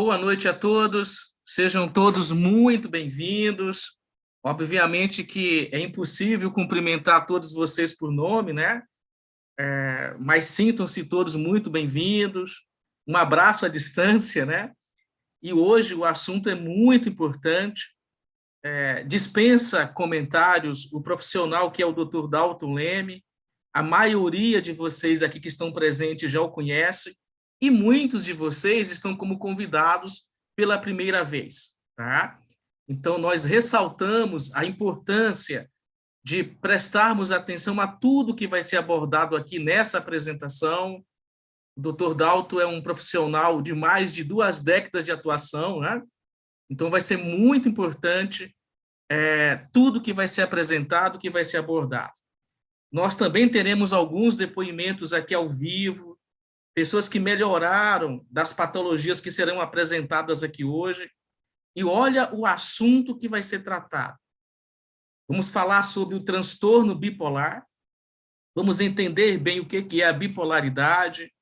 Boa noite a todos, sejam todos muito bem-vindos. Obviamente que é impossível cumprimentar todos vocês por nome, né? Mas sintam-se todos muito bem-vindos. Um abraço à distância, né? E hoje o assunto é muito importante. Dispensa comentários o profissional que é o Dr. Dalton Leme. A maioria de vocês aqui que estão presentes já o conhece e muitos de vocês estão como convidados pela primeira vez, tá? Então, nós ressaltamos a importância de prestarmos atenção a tudo que vai ser abordado aqui nessa apresentação. O Dr. Dalton é um profissional de mais de 2 décadas de atuação, né? Então, vai ser muito importante tudo que vai ser apresentado, que vai ser abordado. Nós também teremos alguns depoimentos aqui ao vivo, pessoas que melhoraram das patologias que serão apresentadas aqui hoje. E olha o assunto que vai ser tratado. Vamos falar sobre o transtorno bipolar, vamos entender bem o que é a bipolaridade,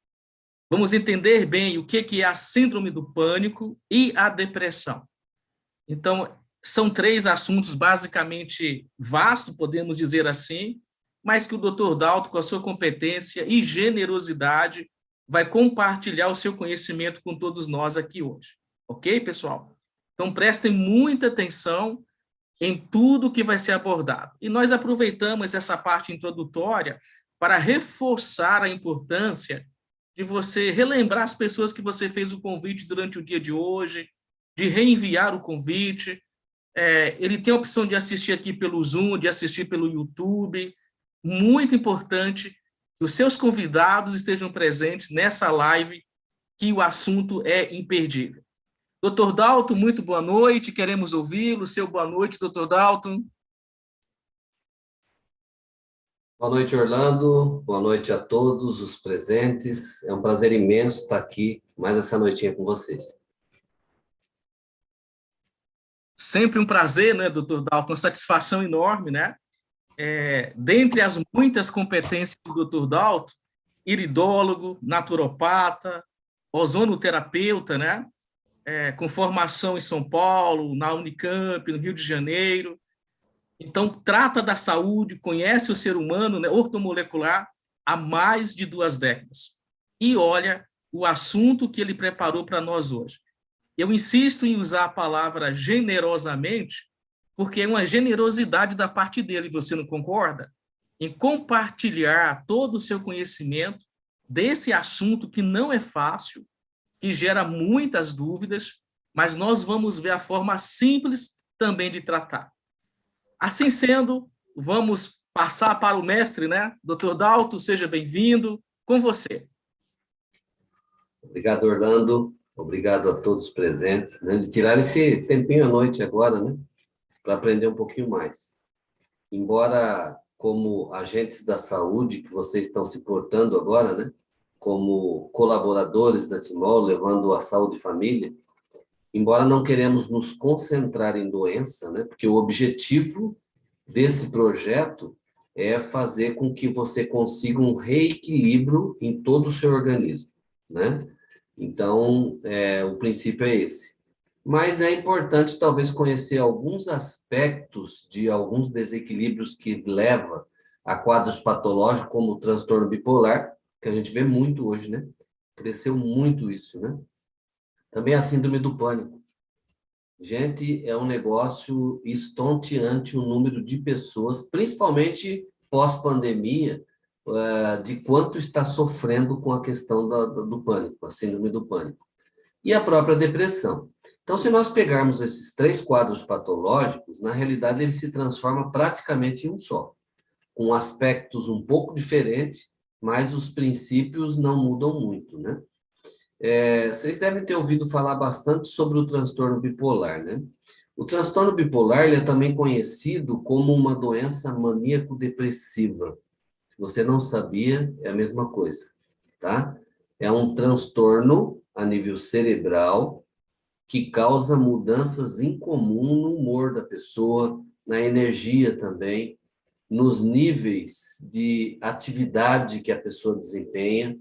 vamos entender bem o que é a síndrome do pânico e a depressão. Então, são 3 assuntos basicamente vastos, podemos dizer assim, mas que o Dr. Dalton, com a sua competência e generosidade, vai compartilhar o seu conhecimento com todos nós aqui hoje. Ok, pessoal? Então, prestem muita atenção em tudo que vai ser abordado. E nós aproveitamos essa parte introdutória para reforçar a importância de você relembrar as pessoas que você fez o convite durante o dia de hoje, de reenviar o convite. Ele tem a opção de assistir aqui pelo Zoom, de assistir pelo YouTube. Muito importante que os seus convidados estejam presentes nessa live, que o assunto é imperdível. Dr. Dalton, muito boa noite, queremos ouvi-lo. Seu boa noite, Dr. Dalton. Boa noite, Orlando. Boa noite a todos os presentes. É um prazer imenso estar aqui mais essa noitinha com vocês. Sempre um prazer, né, Dr. Dalton? Uma satisfação enorme, né? Dentre as muitas competências do Dr. Dalton, iridólogo, naturopata, ozonoterapeuta, né? Com formação em São Paulo, na Unicamp, no Rio de Janeiro. Então, trata da saúde, conhece o ser humano, né, ortomolecular, há mais de 2 décadas. E olha o assunto que ele preparou para nós hoje. Eu insisto em usar a palavra generosamente, porque é uma generosidade da parte dele, você não concorda? Em compartilhar todo o seu conhecimento desse assunto que não é fácil, que gera muitas dúvidas, mas nós vamos ver a forma simples também de tratar. Assim sendo, vamos passar para o mestre, né? Dr. Dalton, seja bem-vindo, com você. Obrigado, Orlando. Obrigado a todos presentes, né, de tirar esse tempinho à noite agora, né, para aprender um pouquinho mais. Embora, como agentes da saúde que vocês estão se portando agora, né, como colaboradores da Timol, levando a saúde e família, embora não queremos nos concentrar em doença, né, porque o objetivo desse projeto é fazer com que você consiga um reequilíbrio em todo o seu organismo, né? Então, o princípio é esse. Mas é importante, talvez, conhecer alguns aspectos de alguns desequilíbrios que levam a quadros patológicos, como o transtorno bipolar, que a gente vê muito hoje, né? Cresceu muito isso, né? Também a síndrome do pânico. Gente, é um negócio estonteante o número de pessoas, principalmente pós-pandemia, de quanto está sofrendo com a questão do pânico, a síndrome do pânico. E a própria depressão. Então, se nós pegarmos esses 3 quadros patológicos, na realidade ele se transforma praticamente em um só, com aspectos um pouco diferentes, mas os princípios não mudam muito, né? Vocês devem ter ouvido falar bastante sobre o transtorno bipolar, né? O transtorno bipolar ele é também conhecido como uma doença maníaco-depressiva. Se você não sabia, é a mesma coisa, tá? É um transtorno a nível cerebral que causa mudanças incomuns no humor da pessoa, na energia também, nos níveis de atividade que a pessoa desempenha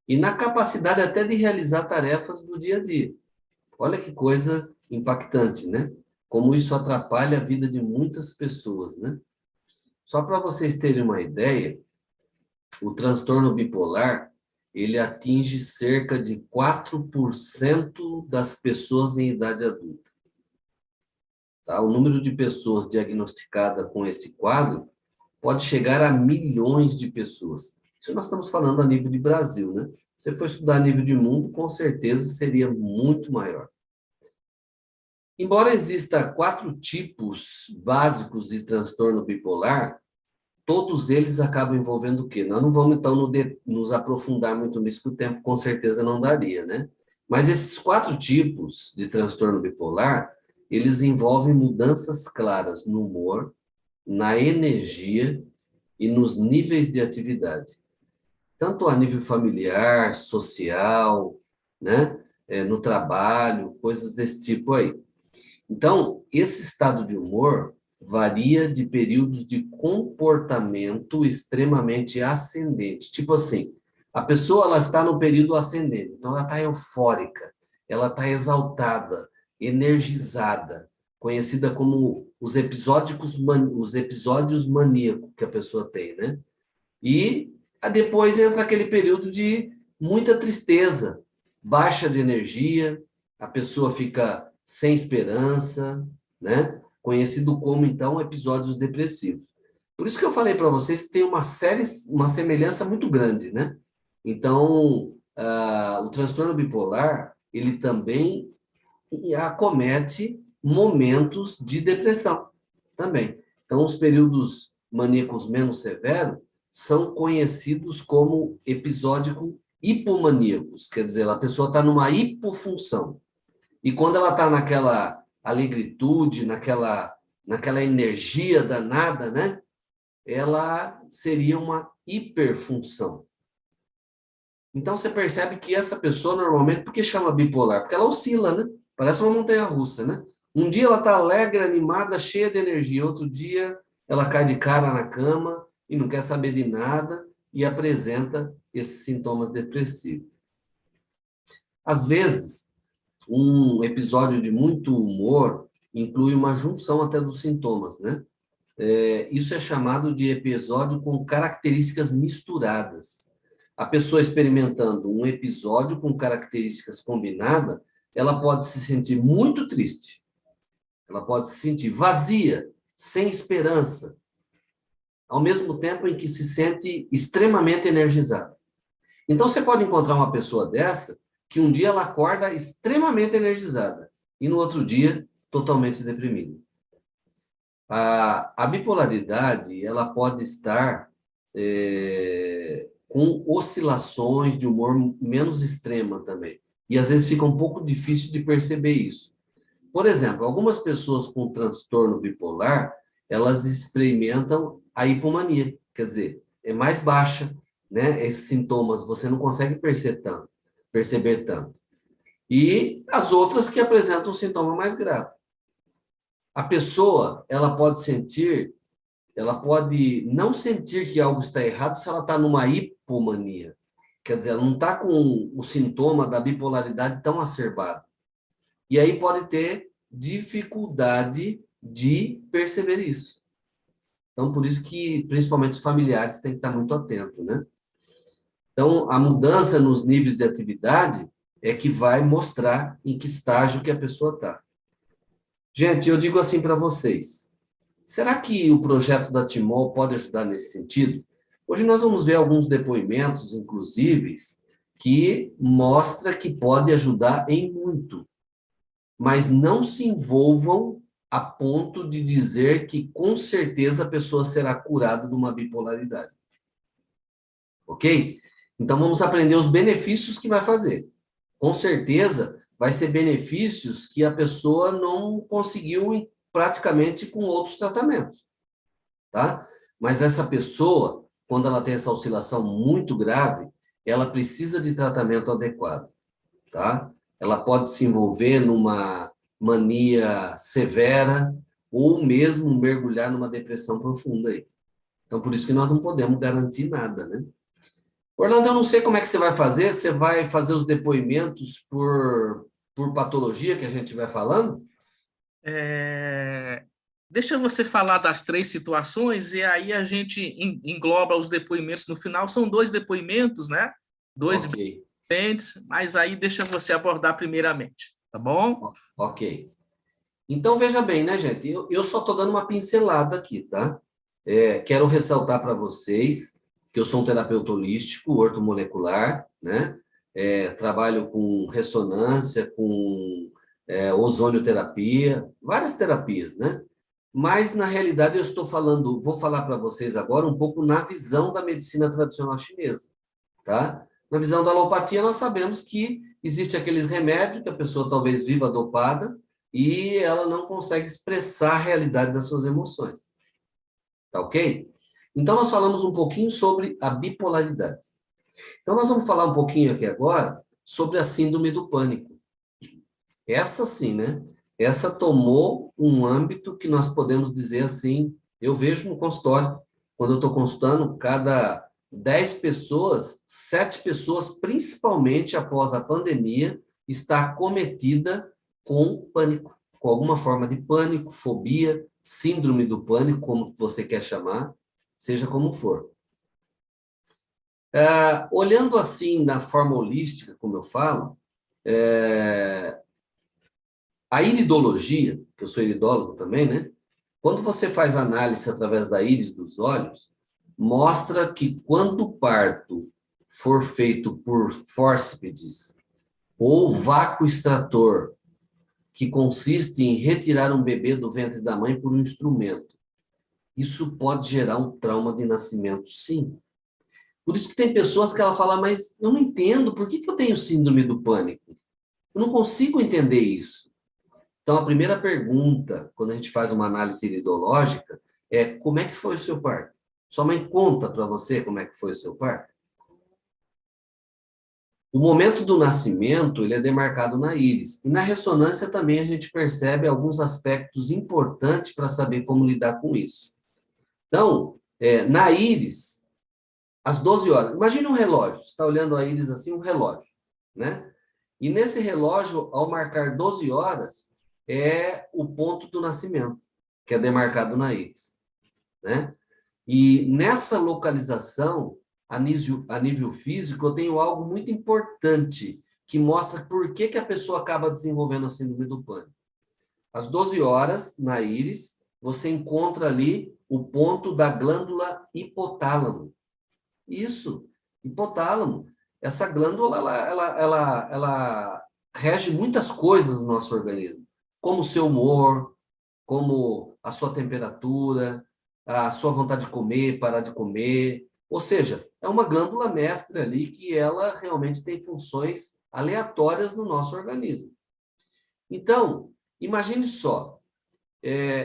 e na capacidade até de realizar tarefas do dia a dia. Olha que coisa impactante, né? Como isso atrapalha a vida de muitas pessoas, né? Só para vocês terem uma ideia, o transtorno bipolar, ele atinge cerca de 4% das pessoas em idade adulta. Tá? O número de pessoas diagnosticadas com esse quadro pode chegar a milhões de pessoas. Isso nós estamos falando a nível de Brasil, né? Se for estudar a nível de mundo, com certeza seria muito maior. Embora exista 4 tipos básicos de transtorno bipolar, todos eles acabam envolvendo o quê? Nós não vamos, então, nos aprofundar muito nisso, que o tempo com certeza não daria, né? Mas esses 4 tipos de transtorno bipolar, eles envolvem mudanças claras no humor, na energia e nos níveis de atividade. Tanto a nível familiar, social, né? No trabalho, coisas desse tipo aí. Então, esse estado de humor varia de períodos de comportamento extremamente ascendente. Tipo assim, a pessoa ela está no período ascendente, então ela está eufórica, ela está exaltada, energizada, conhecida como os episódios maníacos que a pessoa tem, né? E depois entra aquele período de muita tristeza, baixa de energia, a pessoa fica sem esperança, né? Conhecido como, então, episódios depressivos. Por isso que eu falei para vocês que tem uma semelhança muito grande, né? Então, o transtorno bipolar, ele também acomete momentos de depressão também. Então, os períodos maníacos menos severos são conhecidos como episódico hipomaníacos, quer dizer, a pessoa está numa hipofunção. E quando ela está naquela alegritude, naquela energia danada, né? Ela seria uma hiperfunção. Então, você percebe que essa pessoa, normalmente, por que chama bipolar? Porque ela oscila, né? Parece uma montanha-russa, né? Um dia ela está alegre, animada, cheia de energia. Outro dia ela cai de cara na cama e não quer saber de nada e apresenta esses sintomas depressivos. Às vezes, um episódio de muito humor inclui uma junção até dos sintomas, né? Isso é chamado de episódio com características misturadas. A pessoa experimentando um episódio com características combinadas, ela pode se sentir muito triste, ela pode se sentir vazia, sem esperança, ao mesmo tempo em que se sente extremamente energizada. Então, você pode encontrar uma pessoa dessa que um dia ela acorda extremamente energizada e no outro dia totalmente deprimida. A bipolaridade ela pode estar com oscilações de humor menos extrema também. E às vezes fica um pouco difícil de perceber isso. Por exemplo, algumas pessoas com transtorno bipolar, elas experimentam a hipomania, quer dizer, é mais baixa, né? Esses sintomas você não consegue perceber tanto. E as outras que apresentam um sintoma mais grave. A pessoa, ela pode não sentir que algo está errado se ela está numa hipomania. Quer dizer, ela não está com o sintoma da bipolaridade tão acerbado. E aí pode ter dificuldade de perceber isso. Então, por isso que, principalmente, os familiares têm que estar muito atentos, né? Então, a mudança nos níveis de atividade é que vai mostrar em que estágio que a pessoa está. Gente, eu digo assim para vocês, será que o projeto da Timol pode ajudar nesse sentido? Hoje nós vamos ver alguns depoimentos, inclusive, que mostra que pode ajudar em muito. Mas não se envolvam a ponto de dizer que com certeza a pessoa será curada de uma bipolaridade. Ok? Então vamos aprender os benefícios que vai fazer. Com certeza vai ser benefícios que a pessoa não conseguiu praticamente com outros tratamentos, tá? Mas essa pessoa, quando ela tem essa oscilação muito grave, ela precisa de tratamento adequado, tá? Ela pode se envolver numa mania severa ou mesmo mergulhar numa depressão profunda aí. Então, por isso que nós não podemos garantir nada, né? Orlando, eu não sei como é que você vai fazer os depoimentos por por patologia que a gente vai falando? Deixa você falar das 3 situações e aí a gente engloba os depoimentos no final. São 2 depoimentos, né? 2 Ok, diferentes, mas aí deixa você abordar primeiramente, tá bom? ok. Então, veja bem, né, gente? Eu só estou dando uma pincelada aqui, tá? Quero ressaltar para vocês que eu sou um terapeuta holístico, ortomolecular, né? Trabalho com ressonância, com ozonioterapia, várias terapias, né? Mas, na realidade, eu estou falando, vou falar para vocês agora um pouco na visão da medicina tradicional chinesa, tá? Na visão da alopatia, nós sabemos que existe aqueles remédios que a pessoa talvez viva dopada e ela não consegue expressar a realidade das suas emoções, tá ok? Então, nós falamos um pouquinho sobre a bipolaridade. Então, nós vamos falar um pouquinho aqui agora sobre a síndrome do pânico. Essa sim, né? Essa tomou um âmbito que nós podemos dizer assim, eu vejo no consultório, quando eu estou consultando, cada 10 pessoas, 7 pessoas, principalmente após a pandemia, está acometida com pânico, com alguma forma de pânico, fobia, síndrome do pânico, como você quer chamar, seja como for. Olhando assim na forma holística, como eu falo, a iridologia, que eu sou iridólogo também, né? Quando você faz análise através da íris dos olhos, mostra que quando o parto for feito por fórceps ou vácuo extrator, que consiste em retirar um bebê do ventre da mãe por um instrumento, isso pode gerar um trauma de nascimento, sim. Por isso que tem pessoas que ela fala, mas eu não entendo, por que eu tenho síndrome do pânico? Eu não consigo entender isso. Então, a primeira pergunta, quando a gente faz uma análise iridológica, é como é que foi o seu parto? Sua mãe conta para você como é que foi o seu parto? O momento do nascimento, ele é demarcado na íris. E na ressonância também a gente percebe alguns aspectos importantes para saber como lidar com isso. Então, na íris, às 12 horas, imagine um relógio, você está olhando a íris assim, um relógio, né? E nesse relógio, ao marcar 12 horas, é o ponto do nascimento, que é demarcado na íris, né? E nessa localização, a nível físico, eu tenho algo muito importante que mostra por que a pessoa acaba desenvolvendo a síndrome do pânico. Às 12 horas, na íris, você encontra ali o ponto da glândula hipotálamo. Isso, hipotálamo. Essa glândula, ela rege muitas coisas no nosso organismo, como o seu humor, como a sua temperatura, a sua vontade de comer, parar de comer. Ou seja, é uma glândula mestra ali que ela realmente tem funções aleatórias no nosso organismo. Então, imagine só,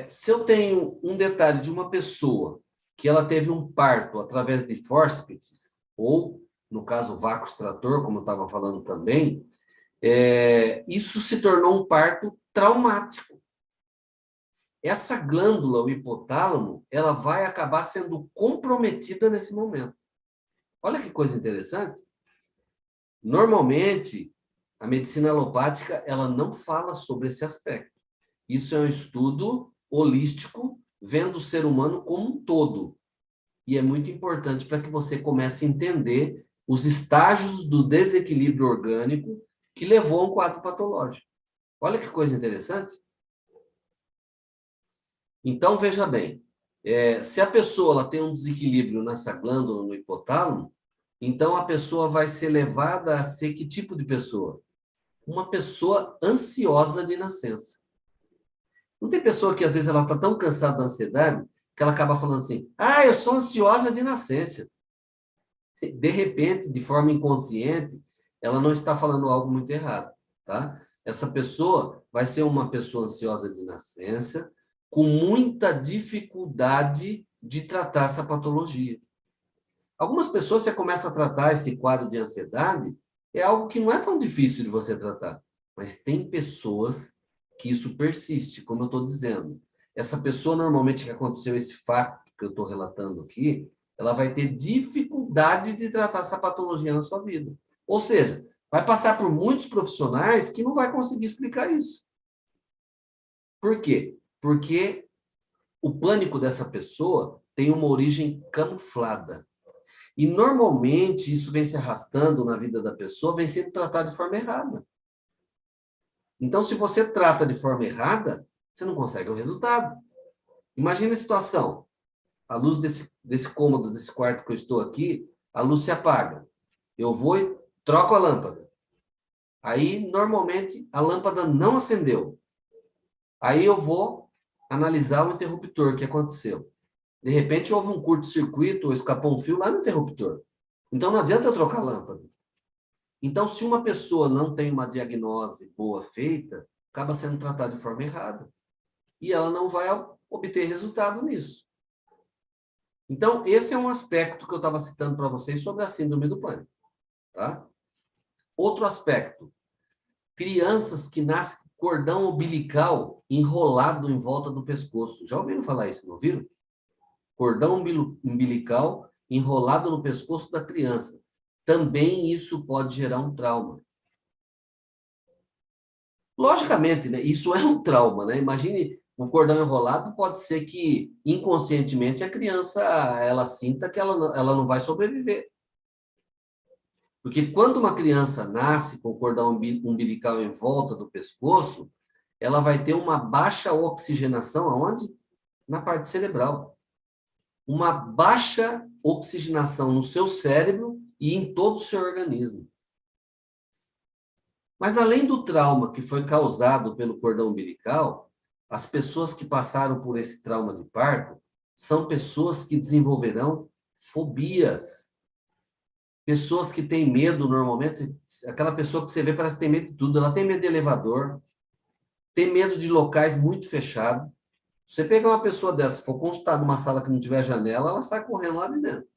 se eu tenho um detalhe de uma pessoa que ela teve um parto através de fórceps, ou, no caso, vácuo extrator, como eu estava falando também, isso se tornou um parto traumático. Essa glândula, o hipotálamo, ela vai acabar sendo comprometida nesse momento. Olha que coisa interessante. Normalmente, a medicina alopática, ela não fala sobre esse aspecto. Isso é um estudo holístico, vendo o ser humano como um todo. E é muito importante para que você comece a entender os estágios do desequilíbrio orgânico que levou a um quadro patológico. Olha que coisa interessante. Então, veja bem, se a pessoa ela tem um desequilíbrio nessa glândula, no hipotálamo, então a pessoa vai ser levada a ser que tipo de pessoa? Uma pessoa ansiosa de nascença. Não tem pessoa que às vezes ela está tão cansada da ansiedade que ela acaba falando assim, eu sou ansiosa de nascença. De repente, de forma inconsciente, ela não está falando algo muito errado, tá? Essa pessoa vai ser uma pessoa ansiosa de nascença, com muita dificuldade de tratar essa patologia. Algumas pessoas, você começa a tratar esse quadro de ansiedade, é algo que não é tão difícil de você tratar. Mas tem pessoas que isso persiste, como eu estou dizendo. Essa pessoa, normalmente, que aconteceu esse fato que eu estou relatando aqui, ela vai ter dificuldade de tratar essa patologia na sua vida. Ou seja, Vai passar por muitos profissionais que não vai conseguir explicar isso. Por quê? Porque o pânico dessa pessoa tem uma origem camuflada. E, normalmente, isso vem se arrastando na vida da pessoa, vem sendo tratado de forma errada. Então, se você trata de forma errada, você não consegue o resultado. Imagina a situação. A luz desse cômodo, desse quarto que eu estou aqui, a luz se apaga. Eu vou e troco a lâmpada. Aí, normalmente, a lâmpada não acendeu. Aí eu vou analisar o interruptor que aconteceu. De repente, houve um curto-circuito ou escapou um fio lá no interruptor. Então, não adianta eu trocar a lâmpada. Então, se uma pessoa não tem uma diagnose boa feita, acaba sendo tratada de forma errada. E ela não vai obter resultado nisso. Então, esse é um aspecto que eu estava citando para vocês sobre a síndrome do pânico. Tá? Outro aspecto. Crianças que nascem com cordão umbilical enrolado em volta do pescoço. Já ouviram falar isso, não ouviram? Cordão umbilical enrolado no pescoço da criança. Também isso pode gerar um trauma. Logicamente, né? Isso é um trauma, né? Imagine um cordão enrolado, pode ser que inconscientemente a criança ela sinta que ela não vai sobreviver. Porque quando uma criança nasce com o cordão umbilical em volta do pescoço, ela vai ter uma baixa oxigenação, aonde? Na parte cerebral. Uma baixa oxigenação no seu cérebro e em todo o seu organismo. Mas além do trauma que foi causado pelo cordão umbilical, as pessoas que passaram por esse trauma de parto são pessoas que desenvolverão fobias. Pessoas que têm medo, normalmente, aquela pessoa que você vê parece que tem medo de tudo. Ela tem medo de elevador, tem medo de locais muito fechados. Você pegar uma pessoa dessa, for consultar numa sala que não tiver janela, ela sai correndo lá de dentro.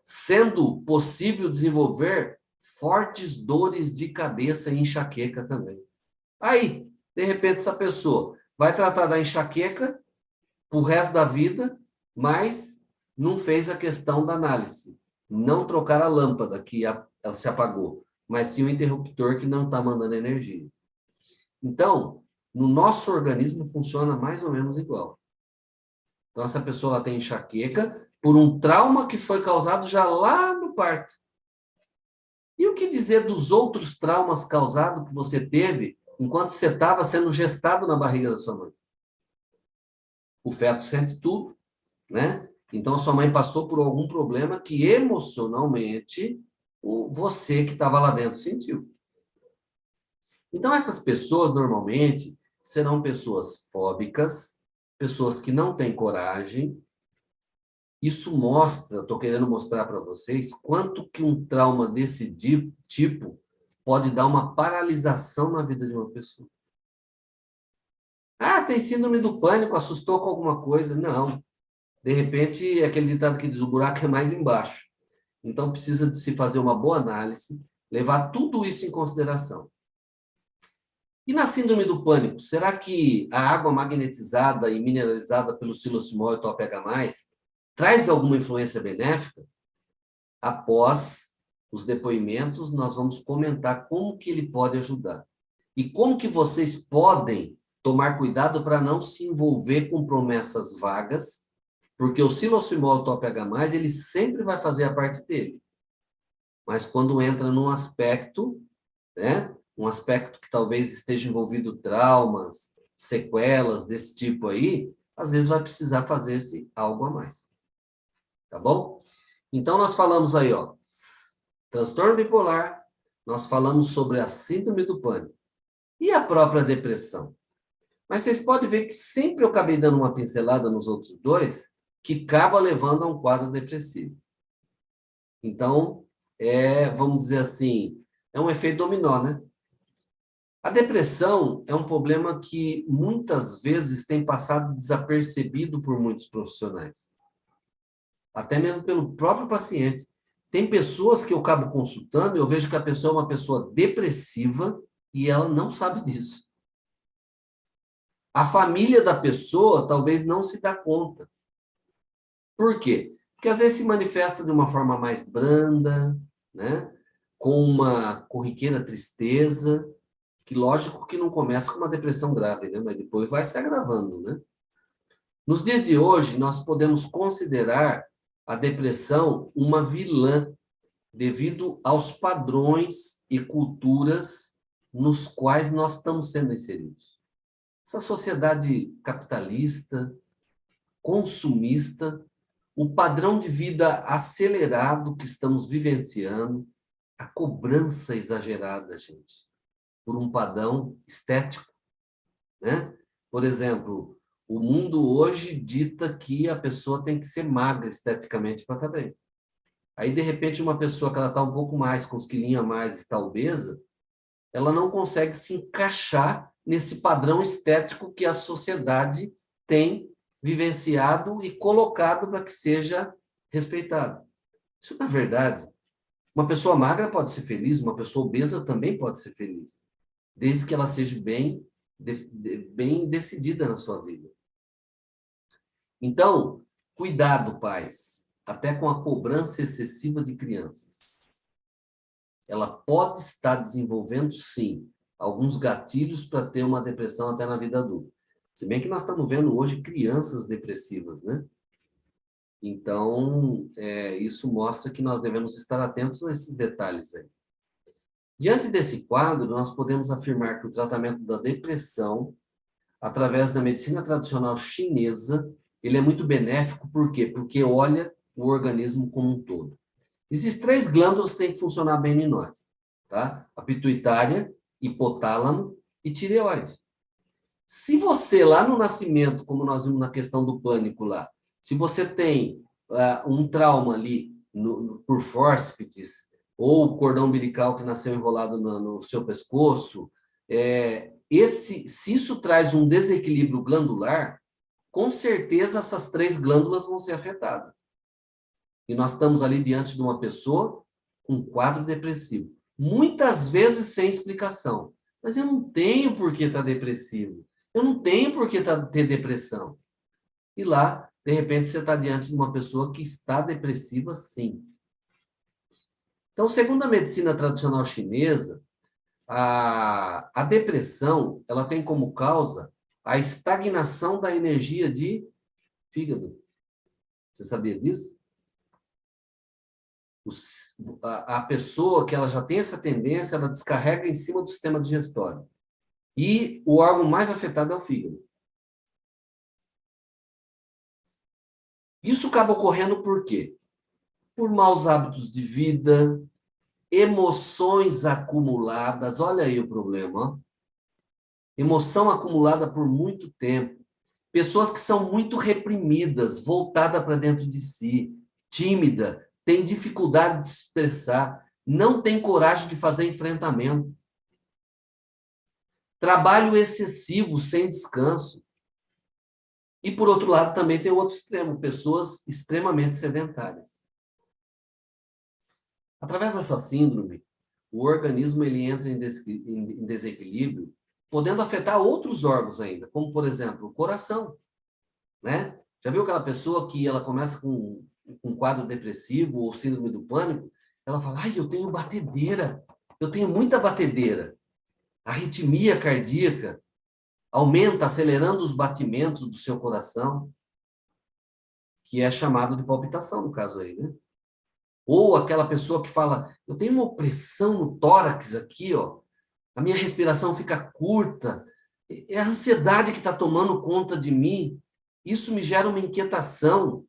Sendo possível desenvolver fortes dores de cabeça e enxaqueca também. Aí, de repente, essa pessoa vai tratar da enxaqueca pro resto da vida, mas não fez a questão da análise. Não trocar a lâmpada, que ela se apagou, mas sim o interruptor que não está mandando energia. Então, no nosso organismo funciona mais ou menos igual. Então, essa pessoa ela tem enxaqueca por um trauma que foi causado já lá no parto. E o que dizer dos outros traumas causados que você teve enquanto você estava sendo gestado na barriga da sua mãe? O feto sente tudo, né? Então, a sua mãe passou por algum problema que emocionalmente você que estava lá dentro sentiu. Então, essas pessoas, normalmente, serão pessoas fóbicas, pessoas que não têm coragem. Isso mostra, estou querendo mostrar para vocês, quanto que um trauma desse tipo pode dar uma paralisação na vida de uma pessoa. Ah, tem síndrome do pânico, assustou com alguma coisa. Não. De repente, é aquele ditado que diz, o buraco é mais embaixo. Então, precisa de se fazer uma boa análise, levar tudo isso em consideração. E na síndrome do pânico, será que a água magnetizada e mineralizada pelo silocimol e TOPH+, traz alguma influência benéfica? Após os depoimentos, nós vamos comentar como que ele pode ajudar. E como que vocês podem tomar cuidado para não se envolver com promessas vagas, porque o silocimol TOPH+, ele sempre vai fazer a parte dele. Mas quando entra num aspecto, né, um aspecto que talvez esteja envolvido traumas, sequelas desse tipo aí, às vezes vai precisar fazer esse algo a mais. Tá bom? Então, nós falamos aí, ó, transtorno bipolar, nós falamos sobre a síndrome do pânico e a própria depressão. Mas vocês podem ver que sempre eu acabei dando uma pincelada nos outros dois, que acaba levando a um quadro depressivo. Então, vamos dizer assim, é um efeito dominó, né? A depressão é um problema que muitas vezes tem passado desapercebido por muitos profissionais. Até mesmo pelo próprio paciente. Tem pessoas que eu acabo consultando e eu vejo que a pessoa é uma pessoa depressiva e ela não sabe disso. A família da pessoa talvez não se dá conta. Por quê? Porque às vezes se manifesta de uma forma mais branda, né? com uma corriqueira tristeza, que lógico que não começa com uma depressão grave, né? Mas depois vai se agravando, né? Nos dias de hoje, nós podemos considerar a depressão uma vilã, devido aos padrões e culturas nos quais nós estamos sendo inseridos. Essa sociedade capitalista, consumista, o padrão de vida acelerado que estamos vivenciando, a cobrança exagerada, gente, por um padrão estético, né? Por exemplo, o mundo hoje dita que a pessoa tem que ser magra esteticamente para estar bem. Aí, de repente, uma pessoa que ela está um pouco mais, com os quilinhos a mais e está obesa, ela não consegue se encaixar nesse padrão estético que a sociedade tem vivenciado e colocado para que seja respeitado. Isso não é verdade. Uma pessoa magra pode ser feliz, uma pessoa obesa também pode ser feliz, desde que ela seja bem decidida na sua vida. Então, cuidado, pais, até com a cobrança excessiva de crianças. Ela pode estar desenvolvendo, sim, alguns gatilhos para ter uma depressão até na vida adulta. Se bem que nós estamos vendo hoje crianças depressivas, né? Então, isso mostra que nós devemos estar atentos a esses detalhes aí. Diante desse quadro, nós podemos afirmar que o tratamento da depressão, através da medicina tradicional chinesa, ele é muito benéfico, por quê? Porque olha o organismo como um todo. Essas 3 glândulas têm que funcionar bem em nós, tá? A pituitária, hipotálamo e tireoide. Se você, lá no nascimento, como nós vimos na questão do pânico lá, se você tem um trauma ali por fórceps, ou o cordão umbilical que nasceu enrolado no seu pescoço, se isso traz um desequilíbrio glandular, com certeza essas 3 glândulas vão ser afetadas. E nós estamos ali diante de uma pessoa com um quadro depressivo. Muitas vezes sem explicação. Mas eu não tenho por que estar depressivo. Eu não tenho por que ter depressão. E lá, de repente, você está diante de uma pessoa que está depressiva, sim. Então, segundo a medicina tradicional chinesa, a depressão, ela tem como causa a estagnação da energia de fígado. Você sabia disso? A pessoa que ela já tem essa tendência, ela descarrega em cima do sistema digestório. E o órgão mais afetado é o fígado. Isso acaba ocorrendo por quê? Por maus hábitos de vida, emoções acumuladas. Olha aí o problema. Ó. Emoção acumulada por muito tempo. Pessoas que são muito reprimidas, voltadas para dentro de si, tímida, tem dificuldade de se expressar, não tem coragem de fazer enfrentamento. Trabalho excessivo, sem descanso. E, por outro lado, também tem o outro extremo, pessoas extremamente sedentárias. Através dessa síndrome, o organismo ele entra em desequilíbrio, podendo afetar outros órgãos ainda, como, por exemplo, o coração. Né? Já viu aquela pessoa que ela começa com um quadro depressivo ou síndrome do pânico? Ela fala, eu tenho batedeira, eu tenho muita batedeira. Arritmia cardíaca aumenta, acelerando os batimentos do seu coração, que é chamado de palpitação, no caso aí, né? Ou aquela pessoa que fala, eu tenho uma opressão no tórax aqui, ó, a minha respiração fica curta, é a ansiedade que está tomando conta de mim, isso me gera uma inquietação,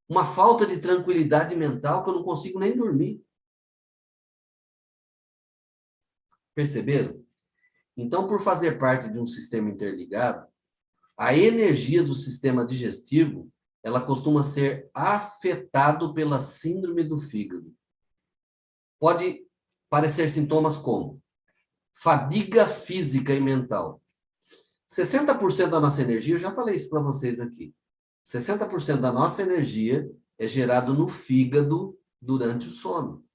uma falta de tranquilidade mental que eu não consigo nem dormir. Perceberam? Então, por fazer parte de um sistema interligado, a energia do sistema digestivo, ela costuma ser afetado pela síndrome do fígado. Pode parecer sintomas como fadiga física e mental. 60% da nossa energia, eu já falei isso para vocês aqui, 60% da nossa energia é gerado no fígado durante o sono.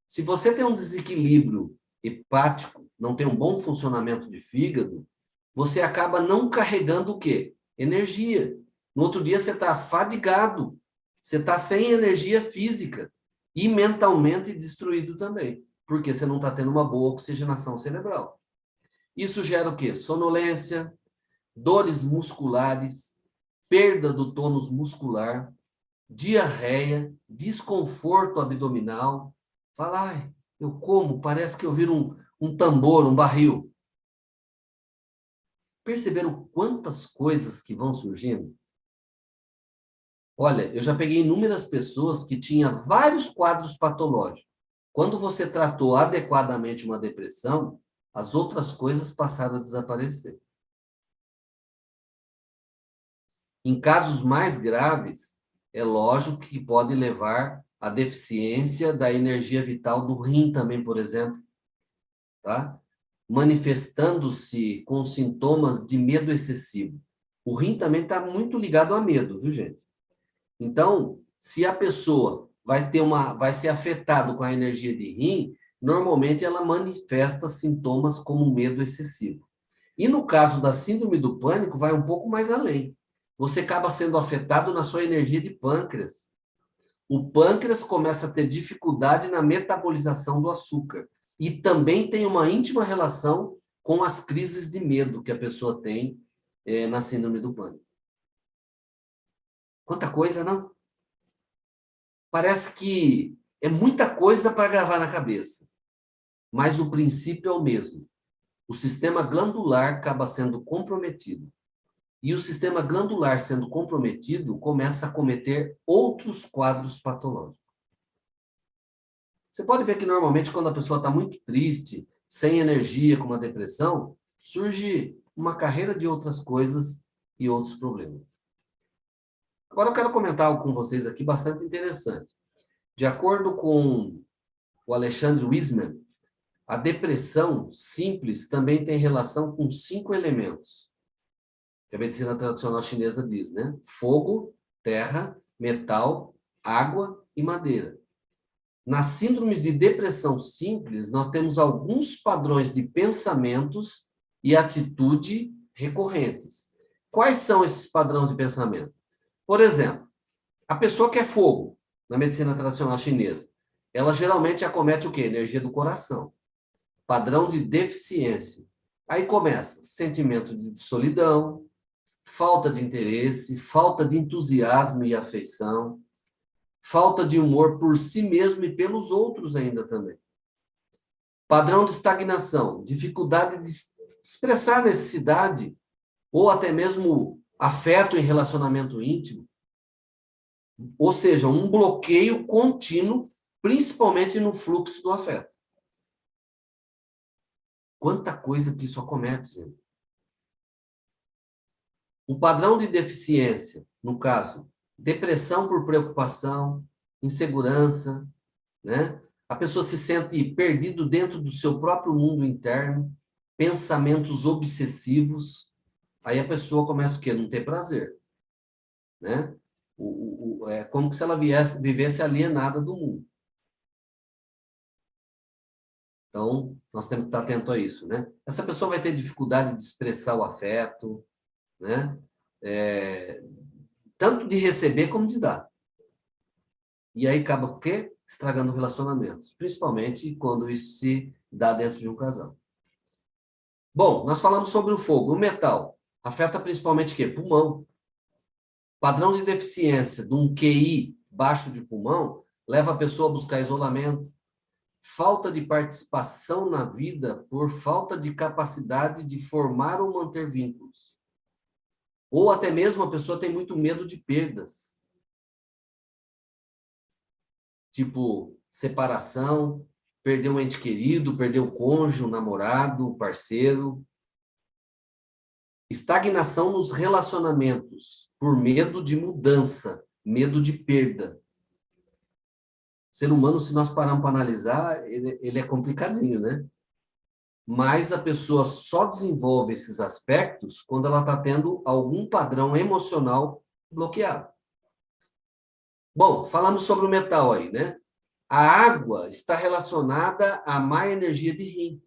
Se você tem um desequilíbrio hepático, não tem um bom funcionamento de fígado, você acaba não carregando o quê? Energia. No outro dia você está fadigado, você está sem energia física e mentalmente destruído também. porque você não está tendo uma boa oxigenação cerebral. Isso gera o quê? Sonolência, dores musculares, perda do tônus muscular, diarreia, desconforto abdominal. Fala, ai, eu como, parece que eu viro um tambor, um barril. Perceberam quantas coisas que vão surgindo? Olha, eu já peguei inúmeras pessoas que tinham vários quadros patológicos. Quando você tratou adequadamente uma depressão, as outras coisas passaram a desaparecer. Em casos mais graves, é lógico que pode levar à deficiência da energia vital do rim também, por exemplo, tá? Manifestando-se com sintomas de medo excessivo. O rim também está muito ligado a medo, viu, gente? Então, se a pessoa vai ser afetado com a energia de rim, normalmente ela manifesta sintomas como medo excessivo. E no caso da síndrome do pânico, vai um pouco mais além. Você acaba sendo afetado na sua energia de pâncreas. O pâncreas começa a ter dificuldade na metabolização do açúcar. E também tem uma íntima relação com as crises de medo que a pessoa tem na síndrome do pânico. Quanta coisa, não? Parece que é muita coisa para gravar na cabeça. Mas o princípio é o mesmo. O sistema glandular acaba sendo comprometido. E o sistema glandular sendo comprometido, começa a cometer outros quadros patológicos. Você pode ver que normalmente quando a pessoa está muito triste, sem energia, com uma depressão, surge uma carreira de outras coisas e outros problemas. Agora eu quero comentar algo com vocês aqui bastante interessante. De acordo com o Alexandre Wiseman, a depressão simples também tem relação com 5 elementos. Que a medicina tradicional chinesa diz, né? Fogo, terra, metal, água e madeira. Nas síndromes de depressão simples, nós temos alguns padrões de pensamentos e atitude recorrentes. Quais são esses padrões de pensamento? Por exemplo, a pessoa que é fogo, na medicina tradicional chinesa, ela geralmente acomete o quê? Energia do coração. Padrão de deficiência. Aí começa sentimento de solidão, falta de interesse, falta de entusiasmo e afeição, falta de humor por si mesmo e pelos outros ainda também. Padrão de estagnação, dificuldade de expressar necessidade ou até mesmo afeto em relacionamento íntimo. Ou seja, um bloqueio contínuo, principalmente no fluxo do afeto. Quanta coisa que isso acomete, gente. O padrão de deficiência, no caso, depressão por preocupação, insegurança, né? A pessoa se sente perdido dentro do seu próprio mundo interno, pensamentos obsessivos, aí a pessoa começa o quê? Não ter prazer, né? É como se ela vivesse alienada do mundo. Então, nós temos que estar atento a isso, né? Essa pessoa vai ter dificuldade de expressar o afeto, né? Tanto de receber como de dar. E aí acaba o quê? Estragando relacionamentos, principalmente quando isso se dá dentro de um casal. Bom, nós falamos sobre o fogo. O metal afeta principalmente o quê? Pulmão. Padrão de deficiência de um QI baixo de pulmão leva a pessoa a buscar isolamento, falta de participação na vida por falta de capacidade de formar ou manter vínculos. Ou até mesmo a pessoa tem muito medo de perdas. Tipo, separação, perder um ente querido, perder o cônjuge, o namorado, o parceiro. Estagnação nos relacionamentos, por medo de mudança, medo de perda. O ser humano, se nós pararmos para analisar, ele é complicadinho, né? Mas a pessoa só desenvolve esses aspectos quando ela está tendo algum padrão emocional bloqueado. Bom, falamos sobre o metal aí, né? A água está relacionada à má energia de rim.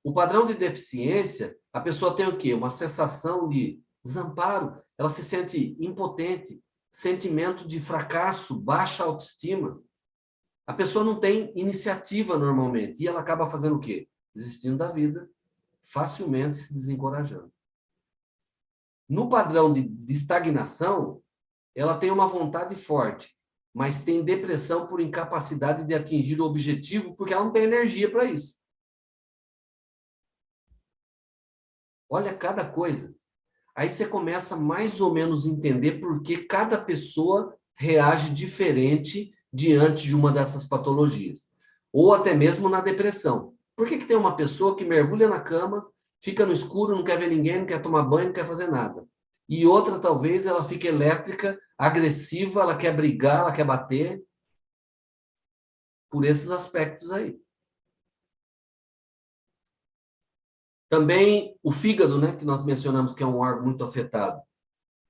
O padrão de deficiência, a pessoa tem o quê? Uma sensação de desamparo, ela se sente impotente, sentimento de fracasso, baixa autoestima. A pessoa não tem iniciativa normalmente, e ela acaba fazendo o quê? Desistindo da vida, facilmente se desencorajando. No padrão de estagnação, ela tem uma vontade forte, mas tem depressão por incapacidade de atingir o objetivo, porque ela não tem energia para isso. Olha cada coisa. Aí você começa mais ou menos a entender por que cada pessoa reage diferente diante de uma dessas patologias. Ou até mesmo na depressão. Por que tem uma pessoa que mergulha na cama, fica no escuro, não quer ver ninguém, não quer tomar banho, não quer fazer nada? E outra, talvez, ela fique elétrica, agressiva, ela quer brigar, ela quer bater. Por esses aspectos aí. Também o fígado, né, que nós mencionamos que é um órgão muito afetado.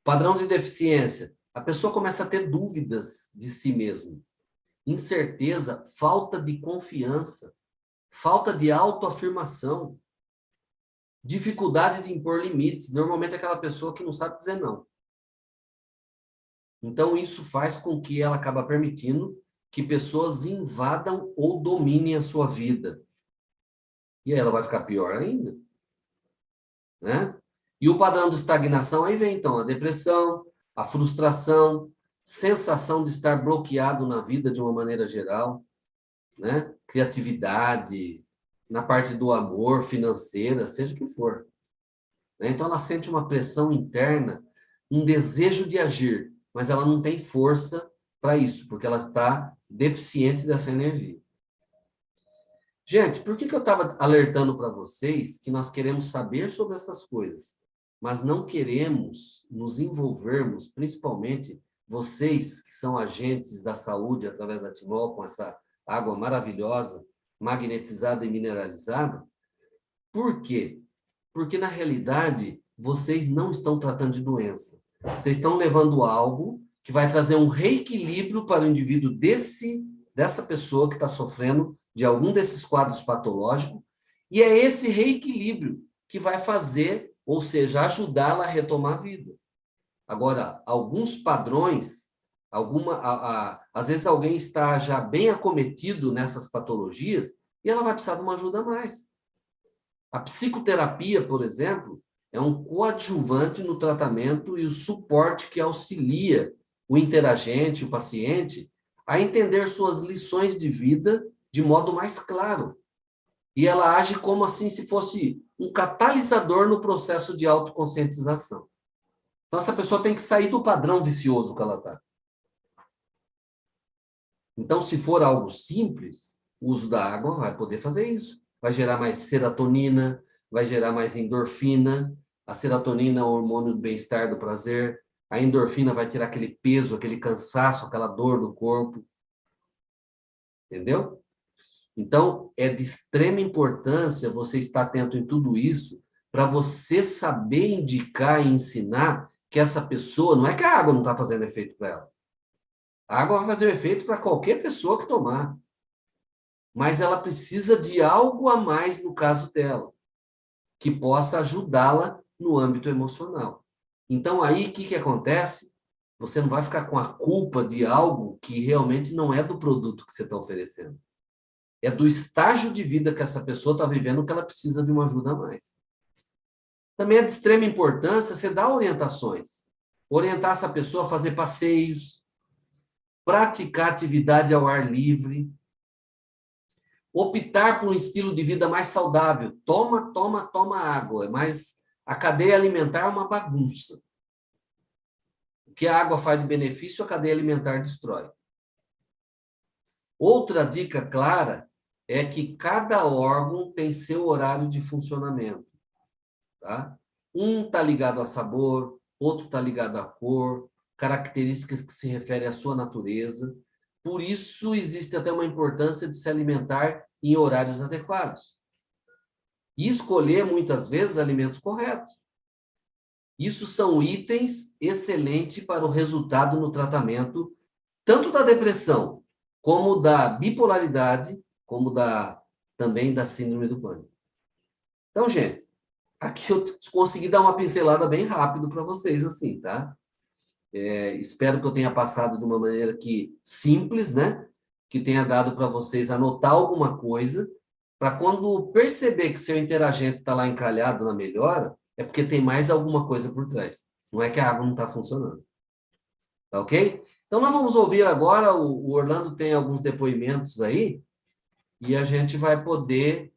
Padrão de deficiência. A pessoa começa a ter dúvidas de si mesma. Incerteza, falta de confiança, falta de autoafirmação, dificuldade de impor limites. Normalmente é aquela pessoa que não sabe dizer não. Então, isso faz com que ela acabe permitindo que pessoas invadam ou dominem a sua vida. E aí ela vai ficar pior ainda. Né? E o padrão de estagnação, aí vem, então, a depressão, a frustração, sensação de estar bloqueado na vida de uma maneira geral, né? Criatividade, na parte do amor, financeira, seja o que for. Né? Então, ela sente uma pressão interna, um desejo de agir, mas ela não tem força para isso, porque ela está deficiente dessa energia. Gente, por que eu estava alertando para vocês que nós queremos saber sobre essas coisas, mas não queremos nos envolvermos, principalmente vocês que são agentes da saúde através da Timol, com essa água maravilhosa, magnetizada e mineralizada? Por quê? Porque, na realidade, vocês não estão tratando de doença. Vocês estão levando algo que vai trazer um reequilíbrio para o indivíduo dessa pessoa que está sofrendo de algum desses quadros patológicos, e é esse reequilíbrio que vai fazer, ou seja, ajudá-la a retomar a vida. Agora, alguns padrões, às vezes alguém está já bem acometido nessas patologias e ela vai precisar de uma ajuda a mais. A psicoterapia, por exemplo, é um coadjuvante no tratamento e o suporte que auxilia o interagente, o paciente, a entender suas lições de vida de modo mais claro. E ela age como assim se fosse um catalisador no processo de autoconscientização. Então, essa pessoa tem que sair do padrão vicioso que ela está. Então, se for algo simples, o uso da água vai poder fazer isso. Vai gerar mais serotonina, vai gerar mais endorfina. A serotonina é o hormônio do bem-estar, do prazer. A endorfina vai tirar aquele peso, aquele cansaço, aquela dor do corpo. Entendeu? Então, é de extrema importância você estar atento em tudo isso para você saber indicar e ensinar que essa pessoa, não é que a água não está fazendo efeito para ela. A água vai fazer efeito para qualquer pessoa que tomar. Mas ela precisa de algo a mais no caso dela, que possa ajudá-la no âmbito emocional. Então, aí, o que acontece? Você não vai ficar com a culpa de algo que realmente não é do produto que você está oferecendo. É do estágio de vida que essa pessoa está vivendo que ela precisa de uma ajuda a mais. Também é de extrema importância você dar orientações. Orientar essa pessoa a fazer passeios, praticar atividade ao ar livre, optar por um estilo de vida mais saudável. Toma água, mas a cadeia alimentar é uma bagunça. O que a água faz de benefício, a cadeia alimentar destrói. Outra dica clara é que cada órgão tem seu horário de funcionamento. Tá? Um está ligado a sabor, outro está ligado à cor, características que se referem à sua natureza. Por isso, existe até uma importância de se alimentar em horários adequados. E escolher, muitas vezes, alimentos corretos. Isso são itens excelentes para o resultado no tratamento, tanto da depressão, como da bipolaridade, como também da síndrome do pânico. Então, gente, aqui eu consegui dar uma pincelada bem rápido para vocês, assim, tá? Espero que eu tenha passado de uma maneira simples, né? que tenha dado para vocês anotar alguma coisa, para quando perceber que seu interagente está lá encalhado na melhora, é porque tem mais alguma coisa por trás. Não é que a água não está funcionando. Tá ok? Então, nós vamos ouvir agora, o Orlando tem alguns depoimentos aí, e a gente vai poder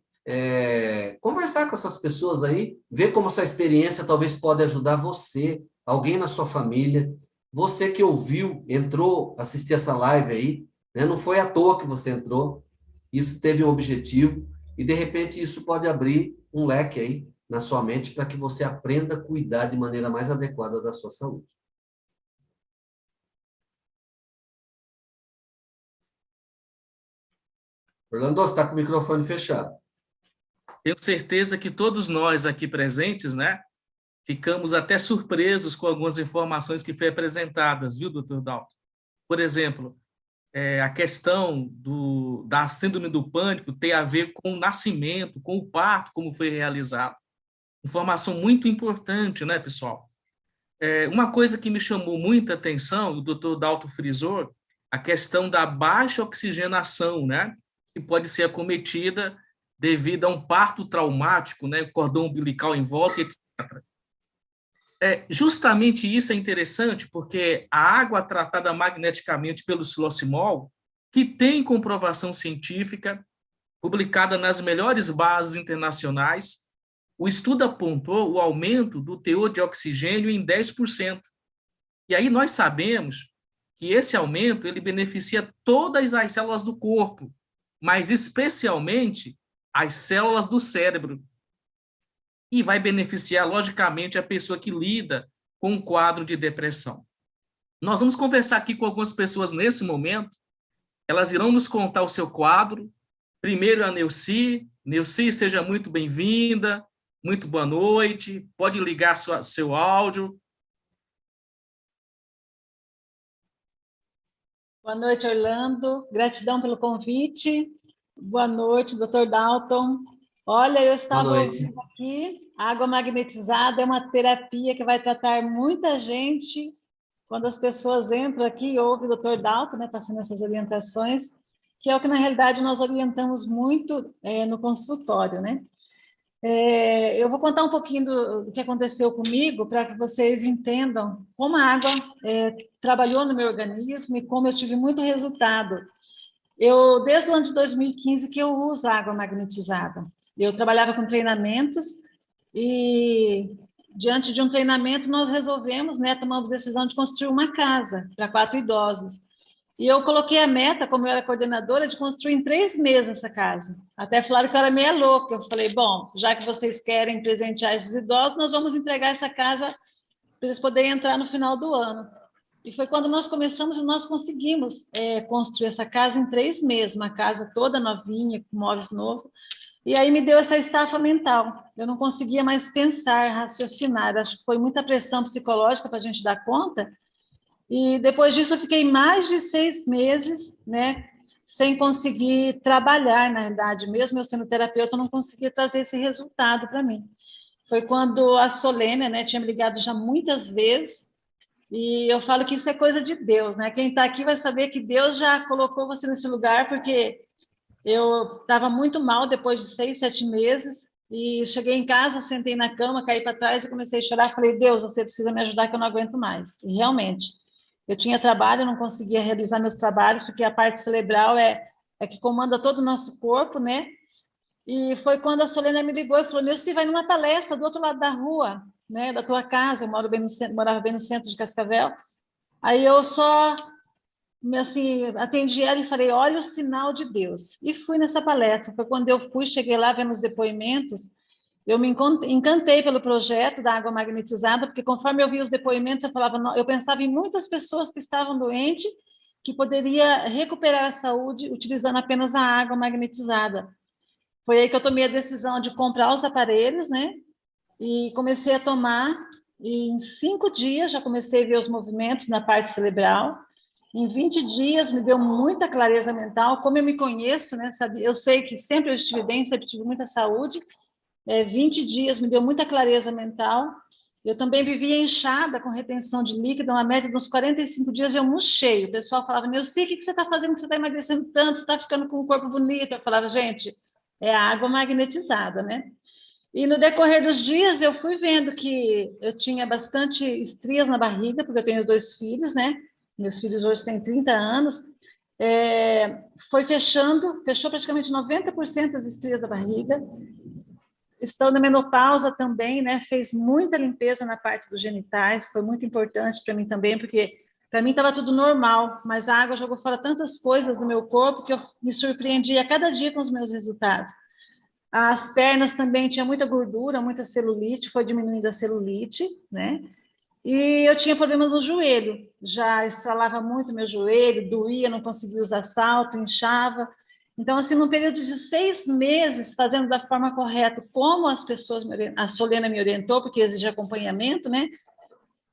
conversar com essas pessoas aí, ver como essa experiência talvez pode ajudar você, alguém na sua família, você que ouviu, entrou, assistir essa live aí, né? Não foi à toa que você entrou, isso teve um objetivo, e de repente isso pode abrir um leque aí na sua mente para que você aprenda a cuidar de maneira mais adequada da sua saúde. Orlando, você está com o microfone fechado. Tenho certeza que todos nós aqui presentes, né, ficamos até surpresos com algumas informações que foram apresentadas, viu, doutor Dalton? Por exemplo, a questão da síndrome do pânico tem a ver com o nascimento, com o parto, como foi realizado. Informação muito importante, né, pessoal? Uma coisa que me chamou muita atenção, o doutor Dalton frisou, a questão da baixa oxigenação, né, que pode ser acometida devido a um parto traumático, né, cordão umbilical em volta, etc. Justamente isso é interessante, porque a água tratada magneticamente pelo xilocimol, que tem comprovação científica, publicada nas melhores bases internacionais, o estudo apontou o aumento do teor de oxigênio em 10%. E aí nós sabemos que esse aumento ele beneficia todas as células do corpo, mas especialmente as células do cérebro. E vai beneficiar, logicamente, a pessoa que lida com um quadro de depressão. Nós vamos conversar aqui com algumas pessoas nesse momento, elas irão nos contar o seu quadro. Primeiro a Neuci. Neuci, seja muito bem-vinda, muito boa noite, pode ligar seu áudio. Boa noite, Orlando, gratidão pelo convite. Boa noite, doutor Dalton. Olha, eu estava ouvindo aqui, a água magnetizada é uma terapia que vai tratar muita gente. Quando as pessoas entram aqui e ouvem o doutor Dalton, né, passando essas orientações, que é o que, na realidade, nós orientamos muito no consultório, né? Eu vou contar um pouquinho do que aconteceu comigo para que vocês entendam como a água trabalhou no meu organismo e como eu tive muito resultado. Desde o ano de 2015 que eu uso água magnetizada. Eu trabalhava com treinamentos e, diante de um treinamento, nós resolvemos, né, tomamos a decisão de construir uma casa para 4 idosos. E eu coloquei a meta, como eu era coordenadora, de construir em 3 meses essa casa. Até falaram que eu era meia louca. Eu falei, bom, já que vocês querem presentear esses idosos, nós vamos entregar essa casa para eles poderem entrar no final do ano. E foi quando nós começamos e nós conseguimos construir essa casa em 3 meses, uma casa toda novinha, com móveis novos. E aí me deu essa estafa mental. Eu não conseguia mais pensar, raciocinar. Acho que foi muita pressão psicológica para a gente dar conta. E depois disso eu fiquei mais de 6 meses, né, sem conseguir trabalhar, na verdade. Mesmo eu sendo terapeuta, eu não conseguia trazer esse resultado para mim. Foi quando a Solênia, né, tinha me ligado já muitas vezes, e eu falo que isso é coisa de Deus, né? Quem está aqui vai saber que Deus já colocou você nesse lugar, porque eu estava muito mal depois de 6, 7 meses, e cheguei em casa, sentei na cama, caí para trás e comecei a chorar. Falei, Deus, você precisa me ajudar que eu não aguento mais. E realmente, eu tinha trabalho, eu não conseguia realizar meus trabalhos, porque a parte cerebral é que comanda todo o nosso corpo, né? E foi quando a Solênia me ligou e falou, Neuci, vai numa palestra do outro lado da rua, né, da tua casa. Eu morava bem no centro de Cascavel. Aí eu só assim, atendi ela e falei, olha o sinal de Deus. E fui nessa palestra. Foi quando eu fui, cheguei lá, vendo os depoimentos, eu me encantei pelo projeto da água magnetizada, porque conforme eu via os depoimentos, eu pensava em muitas pessoas que estavam doentes, que poderia recuperar a saúde utilizando apenas a água magnetizada. Foi aí que eu tomei a decisão de comprar os aparelhos, né? E comecei a tomar, e em 5 dias já comecei a ver os movimentos na parte cerebral. Em 20 dias me deu muita clareza mental, como eu me conheço, né? Eu sei que sempre eu estive bem, sempre tive muita saúde. 20 dias me deu muita clareza mental, Eu também vivia inchada, com retenção de líquido, uma média de uns 45 dias, eu murchei. O pessoal falava, Neuci, o que você está fazendo, que você está emagrecendo tanto, você está ficando com um corpo bonito? Eu falava, gente, é a água magnetizada, né? E no decorrer dos dias, eu fui vendo que eu tinha bastante estrias na barriga, porque eu tenho 2 filhos, né? Meus filhos hoje têm 30 anos. Fechou praticamente 90% das estrias da barriga. Estou na menopausa também, né? Fez muita limpeza na parte dos genitais, foi muito importante para mim também, porque para mim estava tudo normal, mas a água jogou fora tantas coisas do meu corpo que eu me surpreendi a cada dia com os meus resultados. As pernas também tinha muita gordura, muita celulite, foi diminuindo a celulite, né? E eu tinha problemas no joelho, já estralava muito meu joelho, doía, não conseguia usar salto, inchava. Então, assim, num período de 6 meses, fazendo da forma correta, como as pessoas, a Solena me orientou, porque exige acompanhamento, né?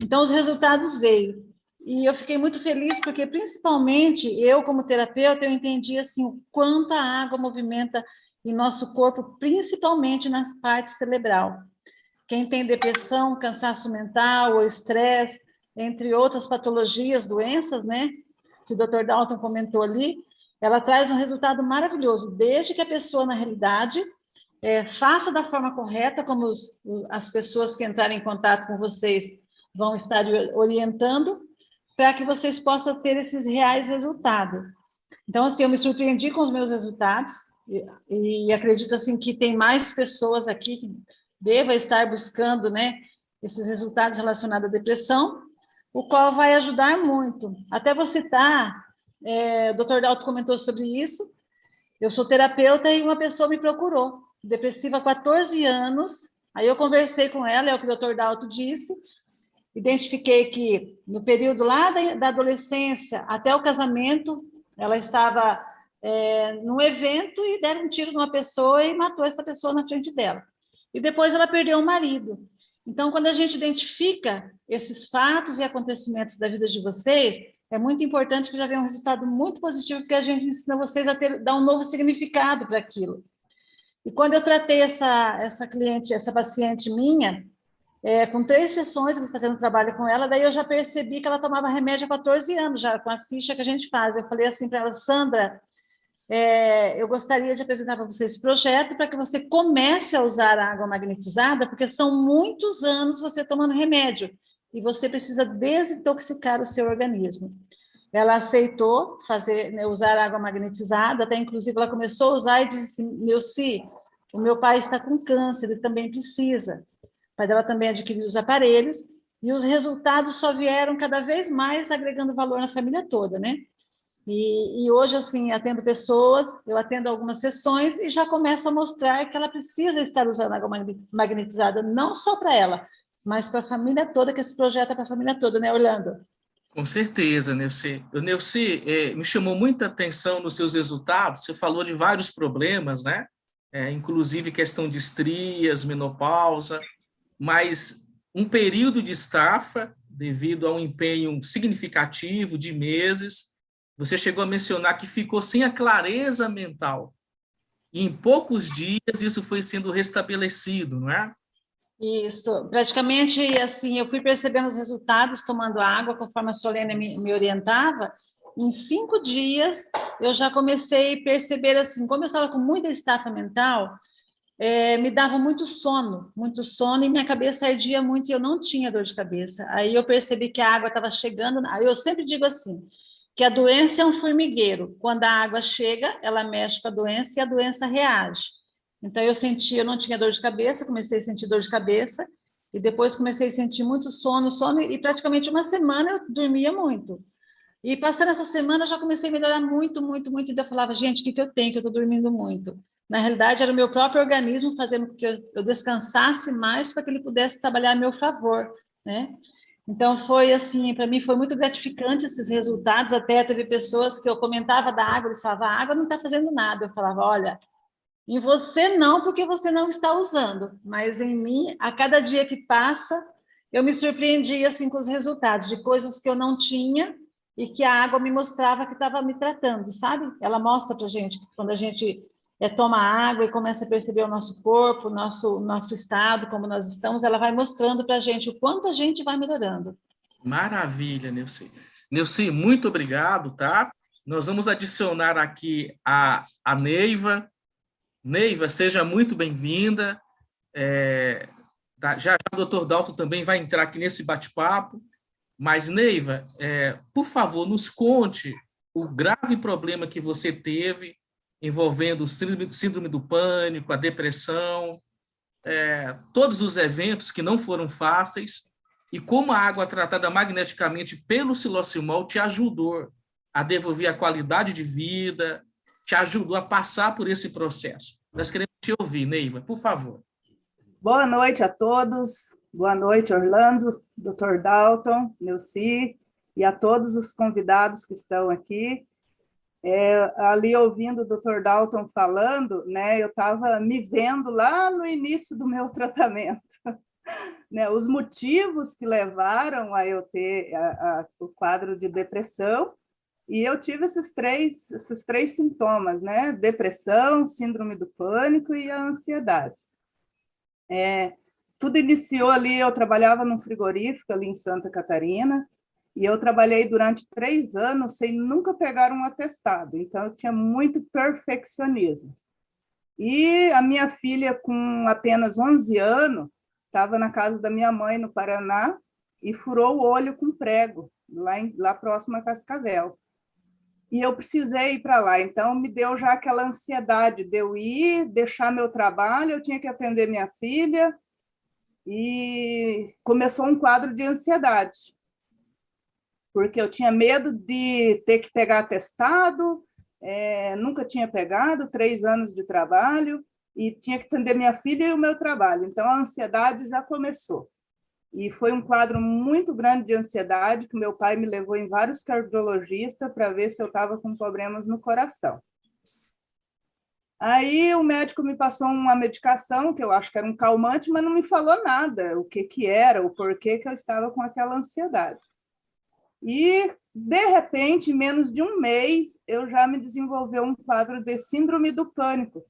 Então, os resultados veio. E eu fiquei muito feliz, porque, principalmente, eu, como terapeuta, eu entendi, assim, o quanto a água movimenta em nosso corpo, principalmente na parte cerebral. Quem tem depressão, cansaço mental ou estresse, entre outras patologias, doenças, né? Que o Dr. Dalton comentou ali, ela traz um resultado maravilhoso, desde que a pessoa, na realidade, faça da forma correta, como as pessoas que entrarem em contato com vocês vão estar orientando, para que vocês possam ter esses reais resultados. Então, assim, eu me surpreendi com os meus resultados, e acredito, assim, que tem mais pessoas aqui que deva estar buscando, né, esses resultados relacionados à depressão, o qual vai ajudar muito. Até vou citar, o Dr. Dalton comentou sobre isso, eu sou terapeuta e uma pessoa me procurou, depressiva há 14 anos, aí eu conversei com ela, é o que o Dr. Dalton disse, identifiquei que no período lá da adolescência até o casamento, ela estava num evento e deram um tiro numa pessoa e matou essa pessoa na frente dela. E depois ela perdeu o marido. Então, quando a gente identifica esses fatos e acontecimentos da vida de vocês, é muito importante que já venha um resultado muito positivo, porque a gente ensina vocês a dar um novo significado para aquilo. E quando eu tratei essa cliente, essa paciente minha, com 3 sessões, eu fui fazendo trabalho com ela, daí eu já percebi que ela tomava remédio há 14 anos, já com a ficha que a gente faz. Eu falei assim para ela, Sandra, eu gostaria de apresentar para você esse projeto para que você comece a usar a água magnetizada, porque são muitos anos você tomando remédio e você precisa desintoxicar o seu organismo. Ela aceitou usar água magnetizada, até inclusive ela começou a usar e disse, Neuci, o meu pai está com câncer, ele também precisa. O pai dela também adquiriu os aparelhos e os resultados só vieram cada vez mais agregando valor na família toda, né? E hoje, assim, atendo pessoas, eu atendo algumas sessões e já começo a mostrar que ela precisa estar usando água magnetizada, não só para ela, mas para a família toda, que esse projeto é para a família toda, né, Orlando? Com certeza, Neuci. Neuci, me chamou muita atenção nos seus resultados, você falou de vários problemas, né? Inclusive questão de estrias, menopausa, mas um período de estafa, devido a um empenho significativo de meses, você chegou a mencionar que ficou sem a clareza mental. E em poucos dias isso foi sendo restabelecido, não é? Isso, praticamente, assim, eu fui percebendo os resultados tomando água, conforme a Solene me orientava. Em 5 dias, eu já comecei a perceber, assim, como eu estava com muita estafa mental, me dava muito sono, e minha cabeça ardia muito e eu não tinha dor de cabeça. Aí eu percebi que a água estava chegando, eu sempre digo assim, que a doença é um formigueiro, quando a água chega, ela mexe com a doença e a doença reage. Então eu não tinha dor de cabeça, comecei a sentir dor de cabeça, e depois comecei a sentir muito sono, e praticamente uma semana eu dormia muito. E passando essa semana, eu já comecei a melhorar muito, muito, muito, e eu falava, gente, o que eu tenho, que eu estou dormindo muito? Na realidade, era o meu próprio organismo fazendo com que eu descansasse mais para que ele pudesse trabalhar a meu favor, né? Então, foi assim, para mim foi muito gratificante esses resultados, até teve pessoas que eu comentava da água, eles falavam, a água não está fazendo nada. Eu falava, olha, em você não, porque você não está usando, mas em mim, a cada dia que passa, eu me surpreendia assim, com os resultados de coisas que eu não tinha e que a água me mostrava que estava me tratando, sabe? Ela mostra para a gente, quando a gente toma água e começa a perceber o nosso corpo, o nosso estado, como nós estamos, ela vai mostrando para a gente o quanto a gente vai melhorando. Maravilha, Neuci. Neuci, muito obrigado, tá? Nós vamos adicionar aqui a Neiva. Neiva, seja muito bem-vinda. Já já o doutor Dalton também vai entrar aqui nesse bate-papo. Mas, Neiva, por favor, nos conte o grave problema que você teve envolvendo o síndrome do pânico, a depressão, todos os eventos que não foram fáceis, e como a água tratada magneticamente pelo silocimol te ajudou a devolver a qualidade de vida, te ajudou a passar por esse processo. Nós queremos te ouvir, Neiva, por favor. Boa noite a todos. Boa noite, Orlando, Dr. Dalton, Neuci, e a todos os convidados que estão aqui. Ali, ouvindo o Dr. Dalton falando, né, eu estava me vendo lá no início do meu tratamento. Né, os motivos que levaram a eu ter o quadro de depressão, e eu tive esses três sintomas, né? Depressão, síndrome do pânico e a ansiedade. Tudo iniciou ali, eu trabalhava num frigorífico ali em Santa Catarina, e eu trabalhei durante 3 anos sem nunca pegar um atestado, então eu tinha muito perfeccionismo. E a minha filha, com apenas 11 anos, estava na casa da minha mãe, no Paraná, e furou o olho com prego, lá próximo a Cascavel. E eu precisei ir para lá, então me deu já aquela ansiedade de eu ir, deixar meu trabalho, eu tinha que atender minha filha, e começou um quadro de ansiedade, porque eu tinha medo de ter que pegar atestado, nunca tinha pegado, 3 anos de trabalho, e tinha que atender minha filha e o meu trabalho, então a ansiedade já começou. E foi um quadro muito grande de ansiedade, que meu pai me levou em vários cardiologistas para ver se eu estava com problemas no coração. Aí o médico me passou uma medicação, que eu acho que era um calmante, mas não me falou nada, o que era, o porquê que eu estava com aquela ansiedade. E, de repente, em menos de 1 mês, eu já me desenvolveu um quadro de síndrome do pânico.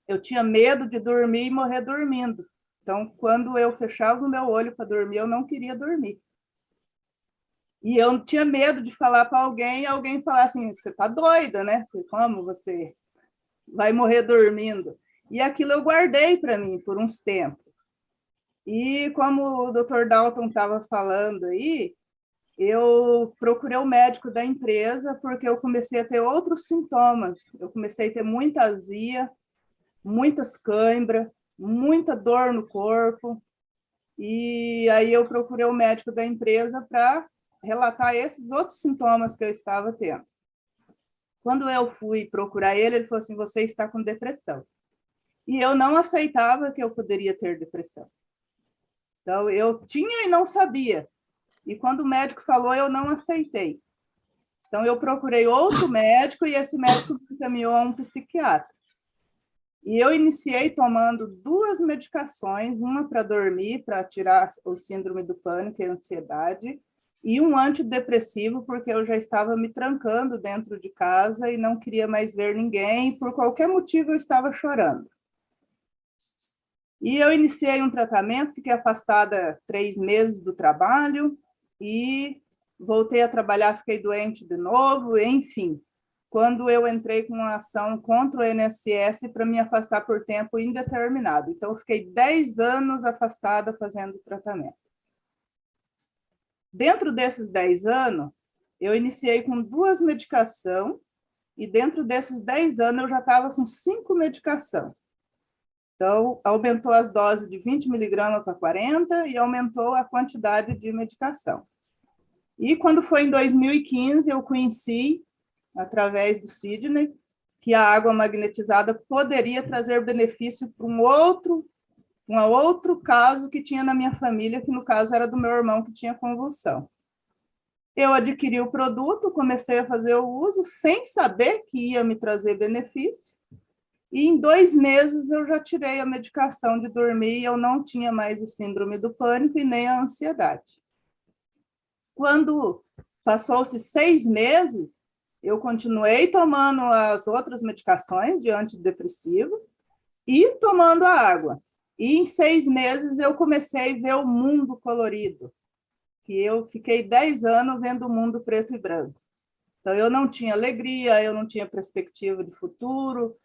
Eu tinha medo de dormir e morrer dormindo. Então, quando eu fechava o meu olho para dormir, eu não queria dormir. E eu tinha medo de falar para alguém, e alguém falar assim, você está doida, né? Como você vai morrer dormindo? E aquilo eu guardei para mim por uns tempos. E como o Dr. Dalton estava falando aí, eu procurei o médico da empresa porque eu comecei a ter outros sintomas. Eu comecei a ter muita azia, muitas câimbras, muita dor no corpo, e aí eu procurei o médico da empresa para relatar esses outros sintomas que eu estava tendo. Quando eu fui procurar ele, ele falou assim, você está com depressão. E eu não aceitava que eu poderia ter depressão. Então, eu tinha e não sabia. E quando o médico falou, eu não aceitei. Então, eu procurei outro médico, e esse médico me encaminhou a um psiquiatra. E eu iniciei tomando 2 medicações, uma para dormir, para tirar o síndrome do pânico e a ansiedade, e um antidepressivo, porque eu já estava me trancando dentro de casa e não queria mais ver ninguém, e por qualquer motivo eu estava chorando. E eu iniciei um tratamento, fiquei afastada 3 meses do trabalho, e voltei a trabalhar, fiquei doente de novo, enfim. Quando eu entrei com uma ação contra o INSS para me afastar por tempo indeterminado. Então, eu fiquei 10 anos afastada fazendo tratamento. Dentro desses 10 anos, eu iniciei com 2 medicações, e dentro desses 10 anos eu já estava com 5 medicações. Então, aumentou as doses de 20 miligramas para 40 e aumentou a quantidade de medicação. E quando foi em 2015, eu conheci, através do Sidney, que a água magnetizada poderia trazer benefício para um outro caso que tinha na minha família, que no caso era do meu irmão que tinha convulsão. Eu adquiri o produto, comecei a fazer o uso, sem saber que ia me trazer benefício, e em 2 meses eu já tirei a medicação de dormir, e eu não tinha mais o síndrome do pânico e nem a ansiedade. Quando passou-se 6 meses, eu continuei tomando as outras medicações de antidepressivo e tomando a água. E em 6 meses eu comecei a ver o mundo colorido, que eu fiquei 10 anos vendo o mundo preto e branco. Então, eu não tinha alegria, eu não tinha perspectiva de futuro,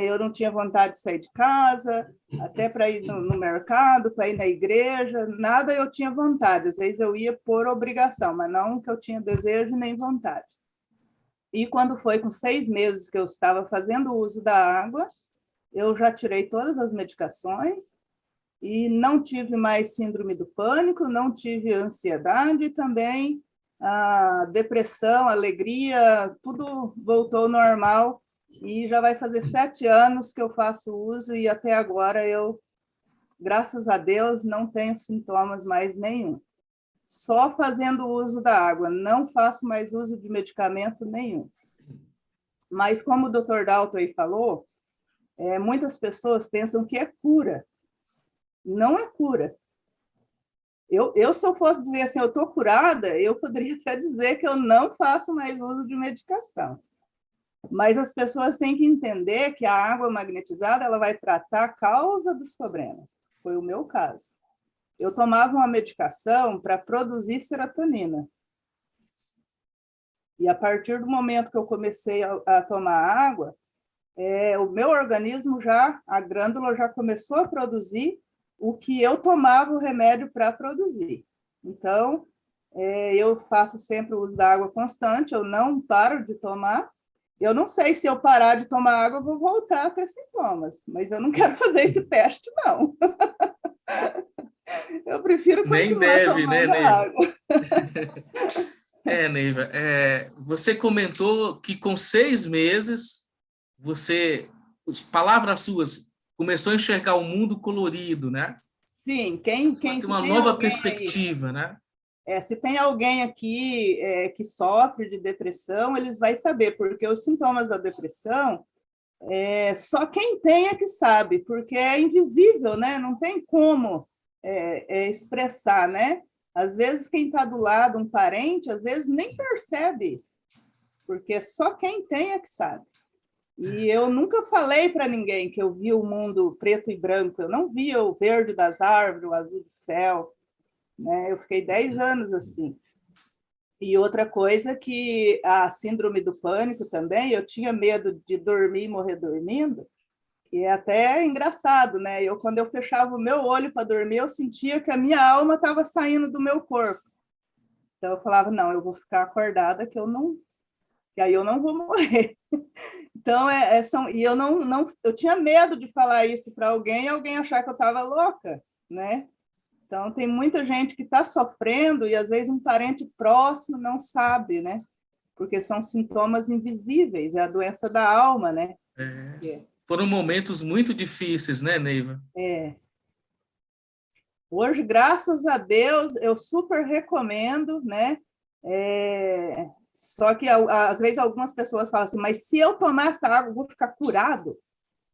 eu não tinha vontade de sair de casa, até para ir no mercado, para ir na igreja, nada eu tinha vontade. Às vezes eu ia por obrigação, mas não que eu tinha desejo nem vontade. E quando foi com 6 meses que eu estava fazendo uso da água, eu já tirei todas as medicações e não tive mais síndrome do pânico, não tive ansiedade, e também a depressão, a alegria, tudo voltou ao normal, e já vai fazer 7 anos que eu faço uso, e até agora eu, graças a Deus, não tenho sintomas mais nenhum. Só fazendo uso da água, não faço mais uso de medicamento nenhum. Mas como o Dr. Dalton aí falou, muitas pessoas pensam que é cura. Não é cura. Se eu fosse dizer assim, eu estou curada, eu poderia até dizer que eu não faço mais uso de medicação. Mas as pessoas têm que entender que a água magnetizada ela vai tratar a causa dos problemas. Foi o meu caso. Eu tomava uma medicação para produzir serotonina. E a partir do momento que eu comecei a tomar água, o meu organismo a glândula já começou a produzir o que eu tomava o remédio para produzir. Então, eu faço sempre o uso da água constante, eu não paro de tomar. Eu não sei se eu parar de tomar água, eu vou voltar a ter sintomas, mas eu não quero fazer esse teste, não. Eu prefiro continuar tomando água. Neiva, você comentou que com 6 meses, você, palavras suas, começou a enxergar o mundo colorido, né? Sim, quem tem uma nova perspectiva, aí, né? Se tem alguém aqui que sofre de depressão, eles vão saber, porque os sintomas da depressão, só quem tem é que sabe, porque é invisível, né? Não tem como expressar, né? Às vezes quem está do lado, um parente, às vezes nem percebe isso, porque só quem tem é que sabe. E eu nunca falei para ninguém que eu via o mundo preto e branco, eu não via o verde das árvores, o azul do céu, né? Eu fiquei 10 anos assim. E outra coisa que a síndrome do pânico também, eu tinha medo de dormir e morrer dormindo, e é até engraçado, né? Quando eu fechava o meu olho para dormir, eu sentia que a minha alma estava saindo do meu corpo. Então eu falava, não, eu vou ficar acordada que aí eu não vou morrer. Então, e eu tinha medo de falar isso para alguém e alguém achar que eu estava louca, né? Então, tem muita gente que está sofrendo e, às vezes, um parente próximo não sabe, né? Porque são sintomas invisíveis, é a doença da alma, né? Foram momentos muito difíceis, né, Neiva? Hoje, graças a Deus, eu super recomendo, né? Só que, às vezes, algumas pessoas falam assim, mas se eu tomar essa água, eu vou ficar curado?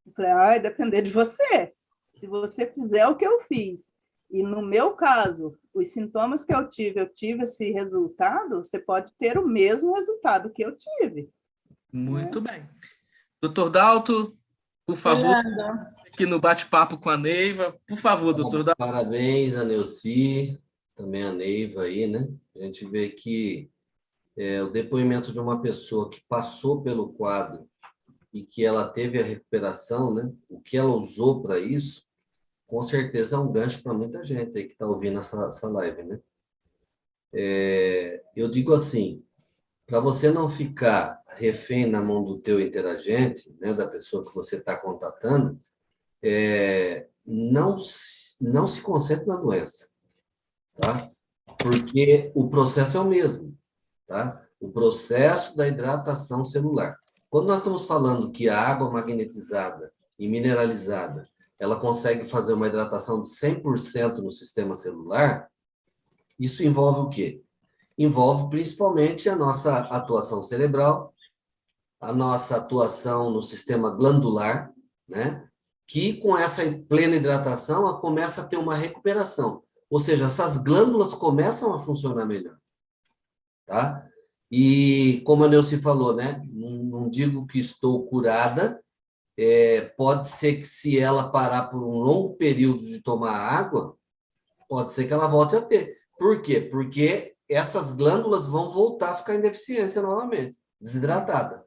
Eu falei, vai depender de você. Se você fizer o que eu fiz, e no meu caso, os sintomas que eu tive esse resultado, você pode ter o mesmo resultado que eu tive. Muito bem. Dr. Dalton, por favor, aqui no bate-papo com a Neiva. Por favor, doutor Dalton. Parabéns a Neuci, também a Neiva aí, né? A gente vê que o depoimento de uma pessoa que passou pelo quadro e que ela teve a recuperação, né? O que ela usou para isso, com certeza é um gancho para muita gente aí que está ouvindo essa live, né? Eu digo assim, para você não ficar refém na mão do teu interagente, né, da pessoa que você está contatando, não se concentre na doença, tá? Porque o processo é o mesmo, tá? O processo da hidratação celular. Quando nós estamos falando que a água magnetizada e mineralizada ela consegue fazer uma hidratação de 100% no sistema celular, isso envolve o quê? Envolve principalmente a nossa atuação cerebral, a nossa atuação no sistema glandular, né? Que com essa plena hidratação ela começa a ter uma recuperação. Ou seja, essas glândulas começam a funcionar melhor. Tá? E, como a Neuci falou, né? Não digo que estou curada, pode ser que se ela parar por um longo período de tomar água, pode ser que ela volte a ter. Por quê? Porque essas glândulas vão voltar a ficar em deficiência novamente, desidratada,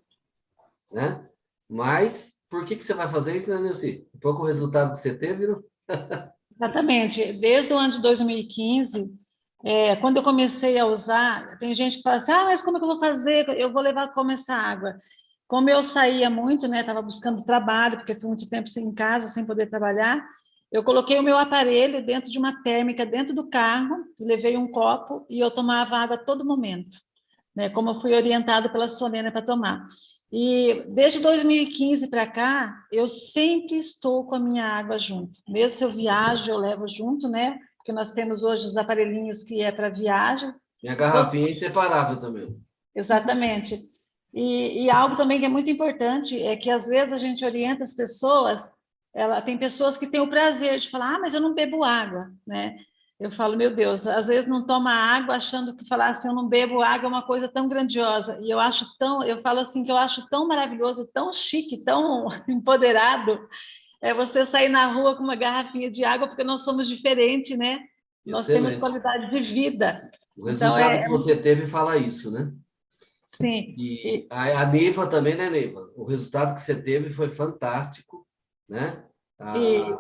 né? Mas por que você vai fazer isso, né, Neuci? Um pouco o resultado que você teve, não? Exatamente. Desde o ano de 2015, quando eu comecei a usar, tem gente que fala assim, mas como é que eu vou fazer? Eu vou levar como essa água? Como eu saía muito, né, estava buscando trabalho, porque fui muito tempo em casa, sem poder trabalhar, eu coloquei o meu aparelho dentro de uma térmica, dentro do carro, levei um copo e eu tomava água a todo momento, né, como eu fui orientado pela Solena para tomar. E desde 2015 para cá, eu sempre estou com a minha água junto. Mesmo se eu viajo, eu levo junto, né? Porque nós temos hoje os aparelhinhos que é para viagem. Minha garrafinha é inseparável também. Exatamente. E algo também que é muito importante é que, às vezes, a gente orienta as pessoas, tem pessoas que têm o prazer de falar, mas eu não bebo água, né? Eu falo, meu Deus, às vezes não toma água achando que falar assim, eu não bebo água é uma coisa tão grandiosa. E eu falo assim, que eu acho tão maravilhoso, tão chique, tão empoderado, você sair na rua com uma garrafinha de água, porque nós somos diferentes, né? Nós temos Excelente. qualidade de vida. O Então, resultado que você teve fala isso, né? sim. E a Neiva também, né, Neiva? O resultado que você teve foi fantástico, né?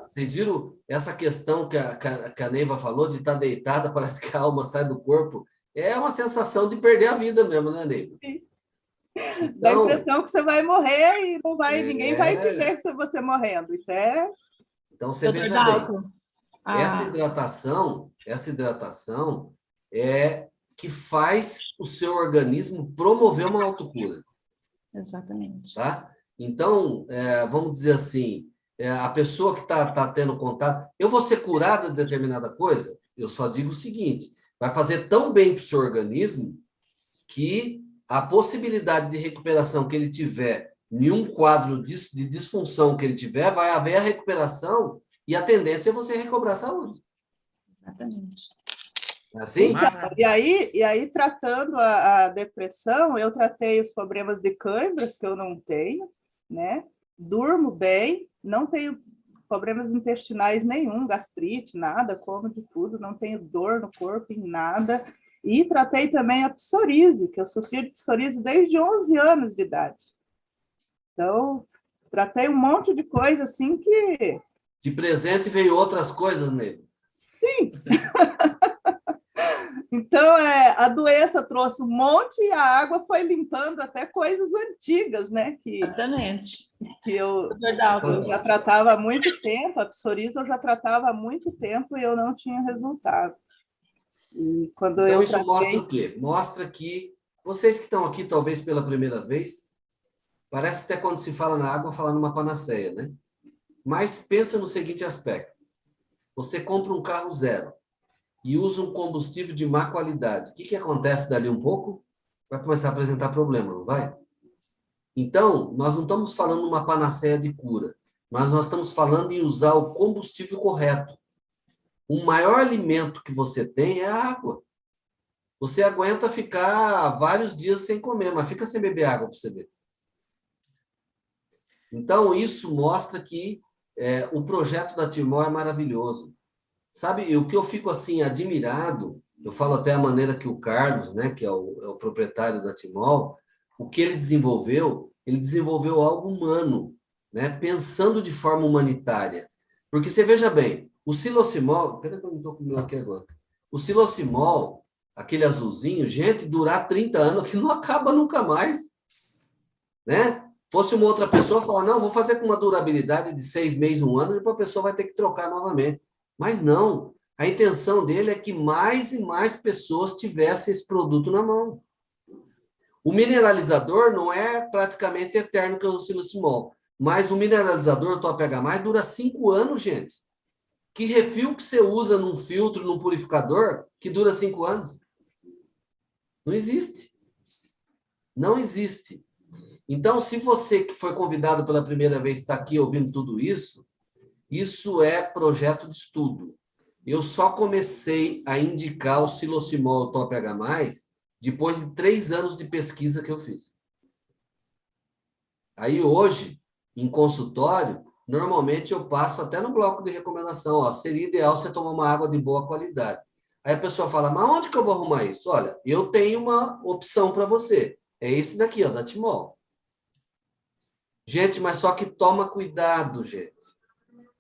Vocês viram essa questão que a Neiva falou de estar deitada, parece que a alma sai do corpo? É uma sensação de perder a vida mesmo, né, Neiva? Dá a Então, impressão que você vai morrer e não vai, ninguém vai te ver se você morrendo. Isso é... então você Doutor veja bem, Dalton, essa hidratação é que faz o seu organismo promover uma autocura. exatamente. Tá? Então, vamos dizer assim, a pessoa que está tendo contato, eu vou ser curada de determinada coisa? Eu só digo o seguinte, vai fazer tão bem para o seu organismo que a possibilidade de recuperação que ele tiver em um quadro de disfunção que ele tiver, vai haver a recuperação e a tendência é você recobrar a saúde. Exatamente. É assim? Então, e aí, tratando a depressão, eu tratei os problemas de câimbras, que eu não tenho, né? Durmo bem, não tenho problemas intestinais nenhum, gastrite, nada, como de tudo, não tenho dor no corpo em nada. E tratei também a psoríase, que eu sofri de psoríase desde 11 anos de idade. Então, tratei um monte de coisa assim que... De presente veio outras coisas, Nego. Sim! Então, a doença trouxe um monte e a água foi limpando até coisas antigas, né? Exatamente. Que eu já tratava há muito tempo, a psoríase eu já tratava há muito tempo e eu não tinha resultado. E quando então, eu isso mostra o quê? Mostra que vocês que estão aqui, talvez pela primeira vez, parece até quando se fala na água, falar numa panaceia, né? Mas pensa no seguinte aspecto. Você compra um carro zero e usa um combustível de má qualidade. O que acontece dali um pouco? Vai começar a apresentar problema, não vai? Então, nós não estamos falando uma panaceia de cura, mas nós estamos falando em usar o combustível correto. O maior alimento que você tem é a água. Você aguenta ficar vários dias sem comer, mas fica sem beber água para você ver. Então, isso mostra que o projeto da Timor é maravilhoso. Sabe, o que eu fico assim admirado, eu falo até a maneira que o Carlos, né, que é o proprietário da Timor, o que ele desenvolveu algo humano, né, pensando de forma humanitária. Porque você veja bem, o silocimol, peraí que eu não estou com o meu aqui agora, o silocimol, aquele azulzinho, gente, durar 30 anos que não acaba nunca mais, né? Fosse uma outra pessoa falar, não, vou fazer com uma durabilidade de 6 meses, 1 ano, e depois a pessoa vai ter que trocar novamente. Mas não, a intenção dele é que mais e mais pessoas tivessem esse produto na mão. O mineralizador não é praticamente eterno, que é o silocimol, mas o mineralizador, o Top H+, dura 5 anos, gente. Que refil que você usa num filtro, num purificador, que dura 5 anos? Não existe. Não existe. Então, se você que foi convidado pela primeira vez está aqui ouvindo tudo isso, isso é projeto de estudo. Eu só comecei a indicar o silocimol Top H+, depois de 3 anos de pesquisa que eu fiz. Aí hoje, em consultório, normalmente eu passo até no bloco de recomendação, ó, seria ideal você tomar uma água de boa qualidade. Aí a pessoa fala, mas onde que eu vou arrumar isso? Olha, eu tenho uma opção para você. É esse daqui, ó, da Timol. Gente, mas só que toma cuidado, gente.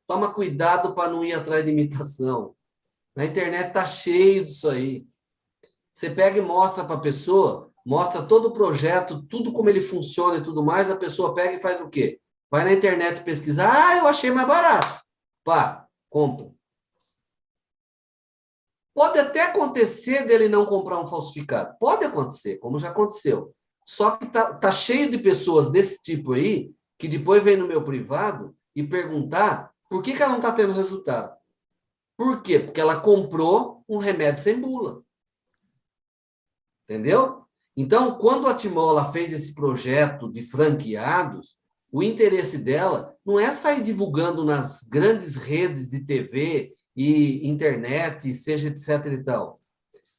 Toma cuidado para não ir atrás de imitação. Na internet tá cheio disso aí. Você pega e mostra para a pessoa, mostra todo o projeto, tudo como ele funciona e tudo mais, a pessoa pega e faz o quê? Vai na internet pesquisar, ah, eu achei mais barato. Pá, compra. Pode até acontecer dele não comprar um falsificado. Pode acontecer, como já aconteceu. Só que tá cheio de pessoas desse tipo aí, que depois vem no meu privado e perguntar por que ela não está tendo resultado. Por quê? Porque ela comprou um remédio sem bula. Entendeu? Então, quando a Timola fez esse projeto de franqueados, o interesse dela não é sair divulgando nas grandes redes de TV e internet, seja etc e tal.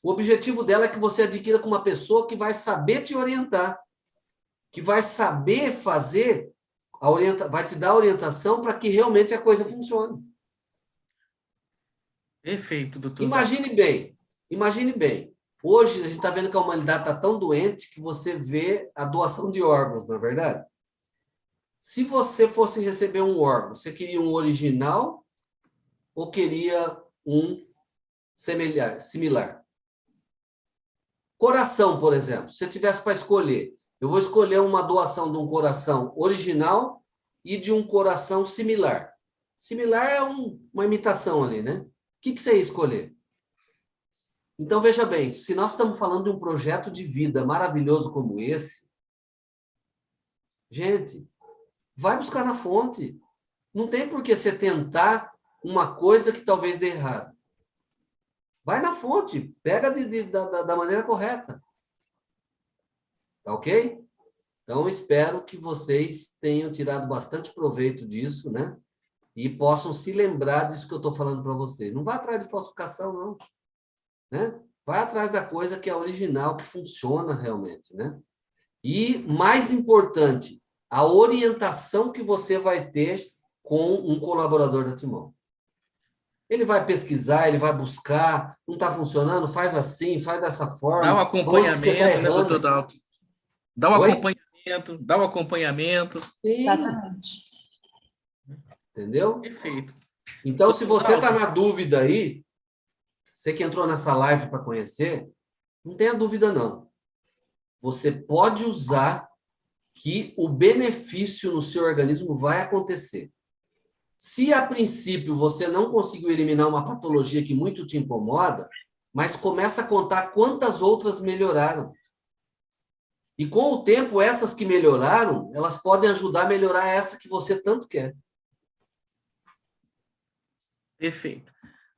O objetivo dela é que você adquira com uma pessoa que vai saber te orientar, que vai saber fazer, vai te dar a orientação para que realmente a coisa funcione. Perfeito, doutor. Imagine bem. Hoje a gente está vendo que a humanidade está tão doente que você vê a doação de órgãos, não é verdade? Se você fosse receber um órgão, você queria um original ou queria um similar? Coração, por exemplo. Se você tivesse para escolher, eu vou escolher uma doação de um coração original e de um coração similar. Similar é uma imitação ali, né? O que você ia escolher? Então, veja bem, se nós estamos falando de um projeto de vida maravilhoso como esse, gente, vai buscar na fonte. Não tem por que você tentar uma coisa que talvez dê errado. Vai na fonte, pega da maneira correta. Tá ok? Então, espero que vocês tenham tirado bastante proveito disso, né? E possam se lembrar disso que eu estou falando para vocês. Não vá atrás de falsificação, não. Né? Vai atrás da coisa que é original, que funciona realmente, né? E, mais importante, a orientação que você vai ter com um colaborador da Timol. Ele vai pesquisar, ele vai buscar, não está funcionando, faz assim, faz dessa forma. Dá o acompanhamento, né, doutor Dalton? Dá o acompanhamento. Sim. Exatamente. Entendeu? Perfeito. Então, se você está na dúvida aí, você que entrou nessa live para conhecer, não tenha dúvida, não. Você pode usar que o benefício no seu organismo vai acontecer. Se, a princípio, você não conseguiu eliminar uma patologia que muito te incomoda, mas começa a contar quantas outras melhoraram. E, com o tempo, essas que melhoraram, elas podem ajudar a melhorar essa que você tanto quer. Perfeito.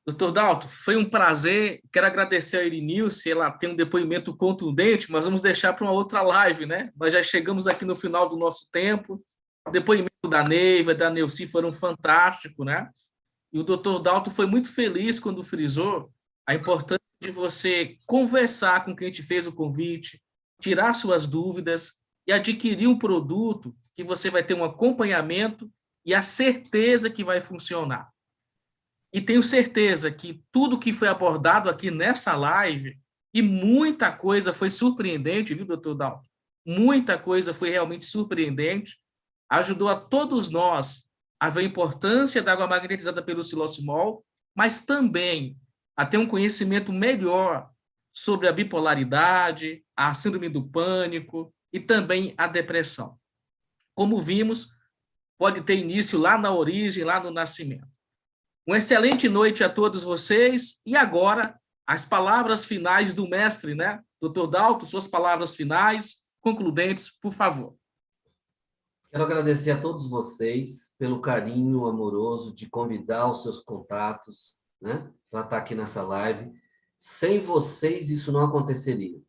Doutor Dalton, foi um prazer. Quero agradecer a Irinilce, ela tem um depoimento contundente, mas vamos deixar para uma outra live, né? Nós já chegamos aqui no final do nosso tempo. O depoimento da Neiva, da Neuci foram fantásticos, né? E o doutor Dalton foi muito feliz quando frisou a importância de você conversar com quem te fez o convite, tirar suas dúvidas e adquirir um produto que você vai ter um acompanhamento e a certeza que vai funcionar. E tenho certeza que tudo que foi abordado aqui nessa live, e muita coisa foi surpreendente, viu, doutor Dalton? Muita coisa foi realmente surpreendente, ajudou a todos nós a ver a importância da água magnetizada pelo silocimol, mas também a ter um conhecimento melhor sobre a bipolaridade, a síndrome do pânico e também a depressão. Como vimos, pode ter início lá na origem, lá no nascimento. Uma excelente noite a todos vocês. E agora, as palavras finais do mestre, né? Doutor Dalton, suas palavras finais, concludentes, por favor. Quero agradecer a todos vocês pelo carinho amoroso de convidar os seus contatos, né? Para estar aqui nessa live. Sem vocês, isso não aconteceria.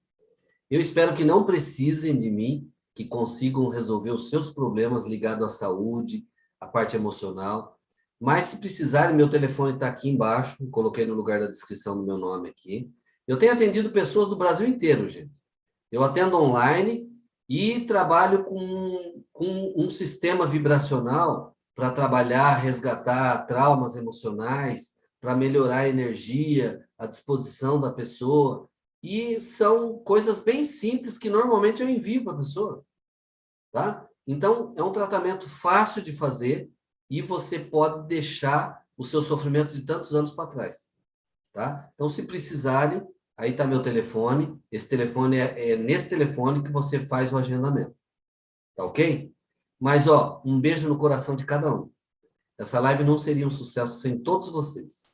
Eu espero que não precisem de mim, que consigam resolver os seus problemas ligados à saúde, à parte emocional. Mas, se precisarem, meu telefone está aqui embaixo, coloquei no lugar da descrição do meu nome aqui. Eu tenho atendido pessoas do Brasil inteiro, gente. Eu atendo online e trabalho com um sistema vibracional para trabalhar, resgatar traumas emocionais, para melhorar a energia, a disposição da pessoa. E são coisas bem simples que normalmente eu envio para a pessoa. Tá? Então, é um tratamento fácil de fazer e você pode deixar o seu sofrimento de tantos anos para trás. Tá? Então, se precisarem, aí está meu telefone. Esse telefone é nesse telefone que você faz o agendamento. Tá ok? Mas, um beijo no coração de cada um. Essa live não seria um sucesso sem todos vocês.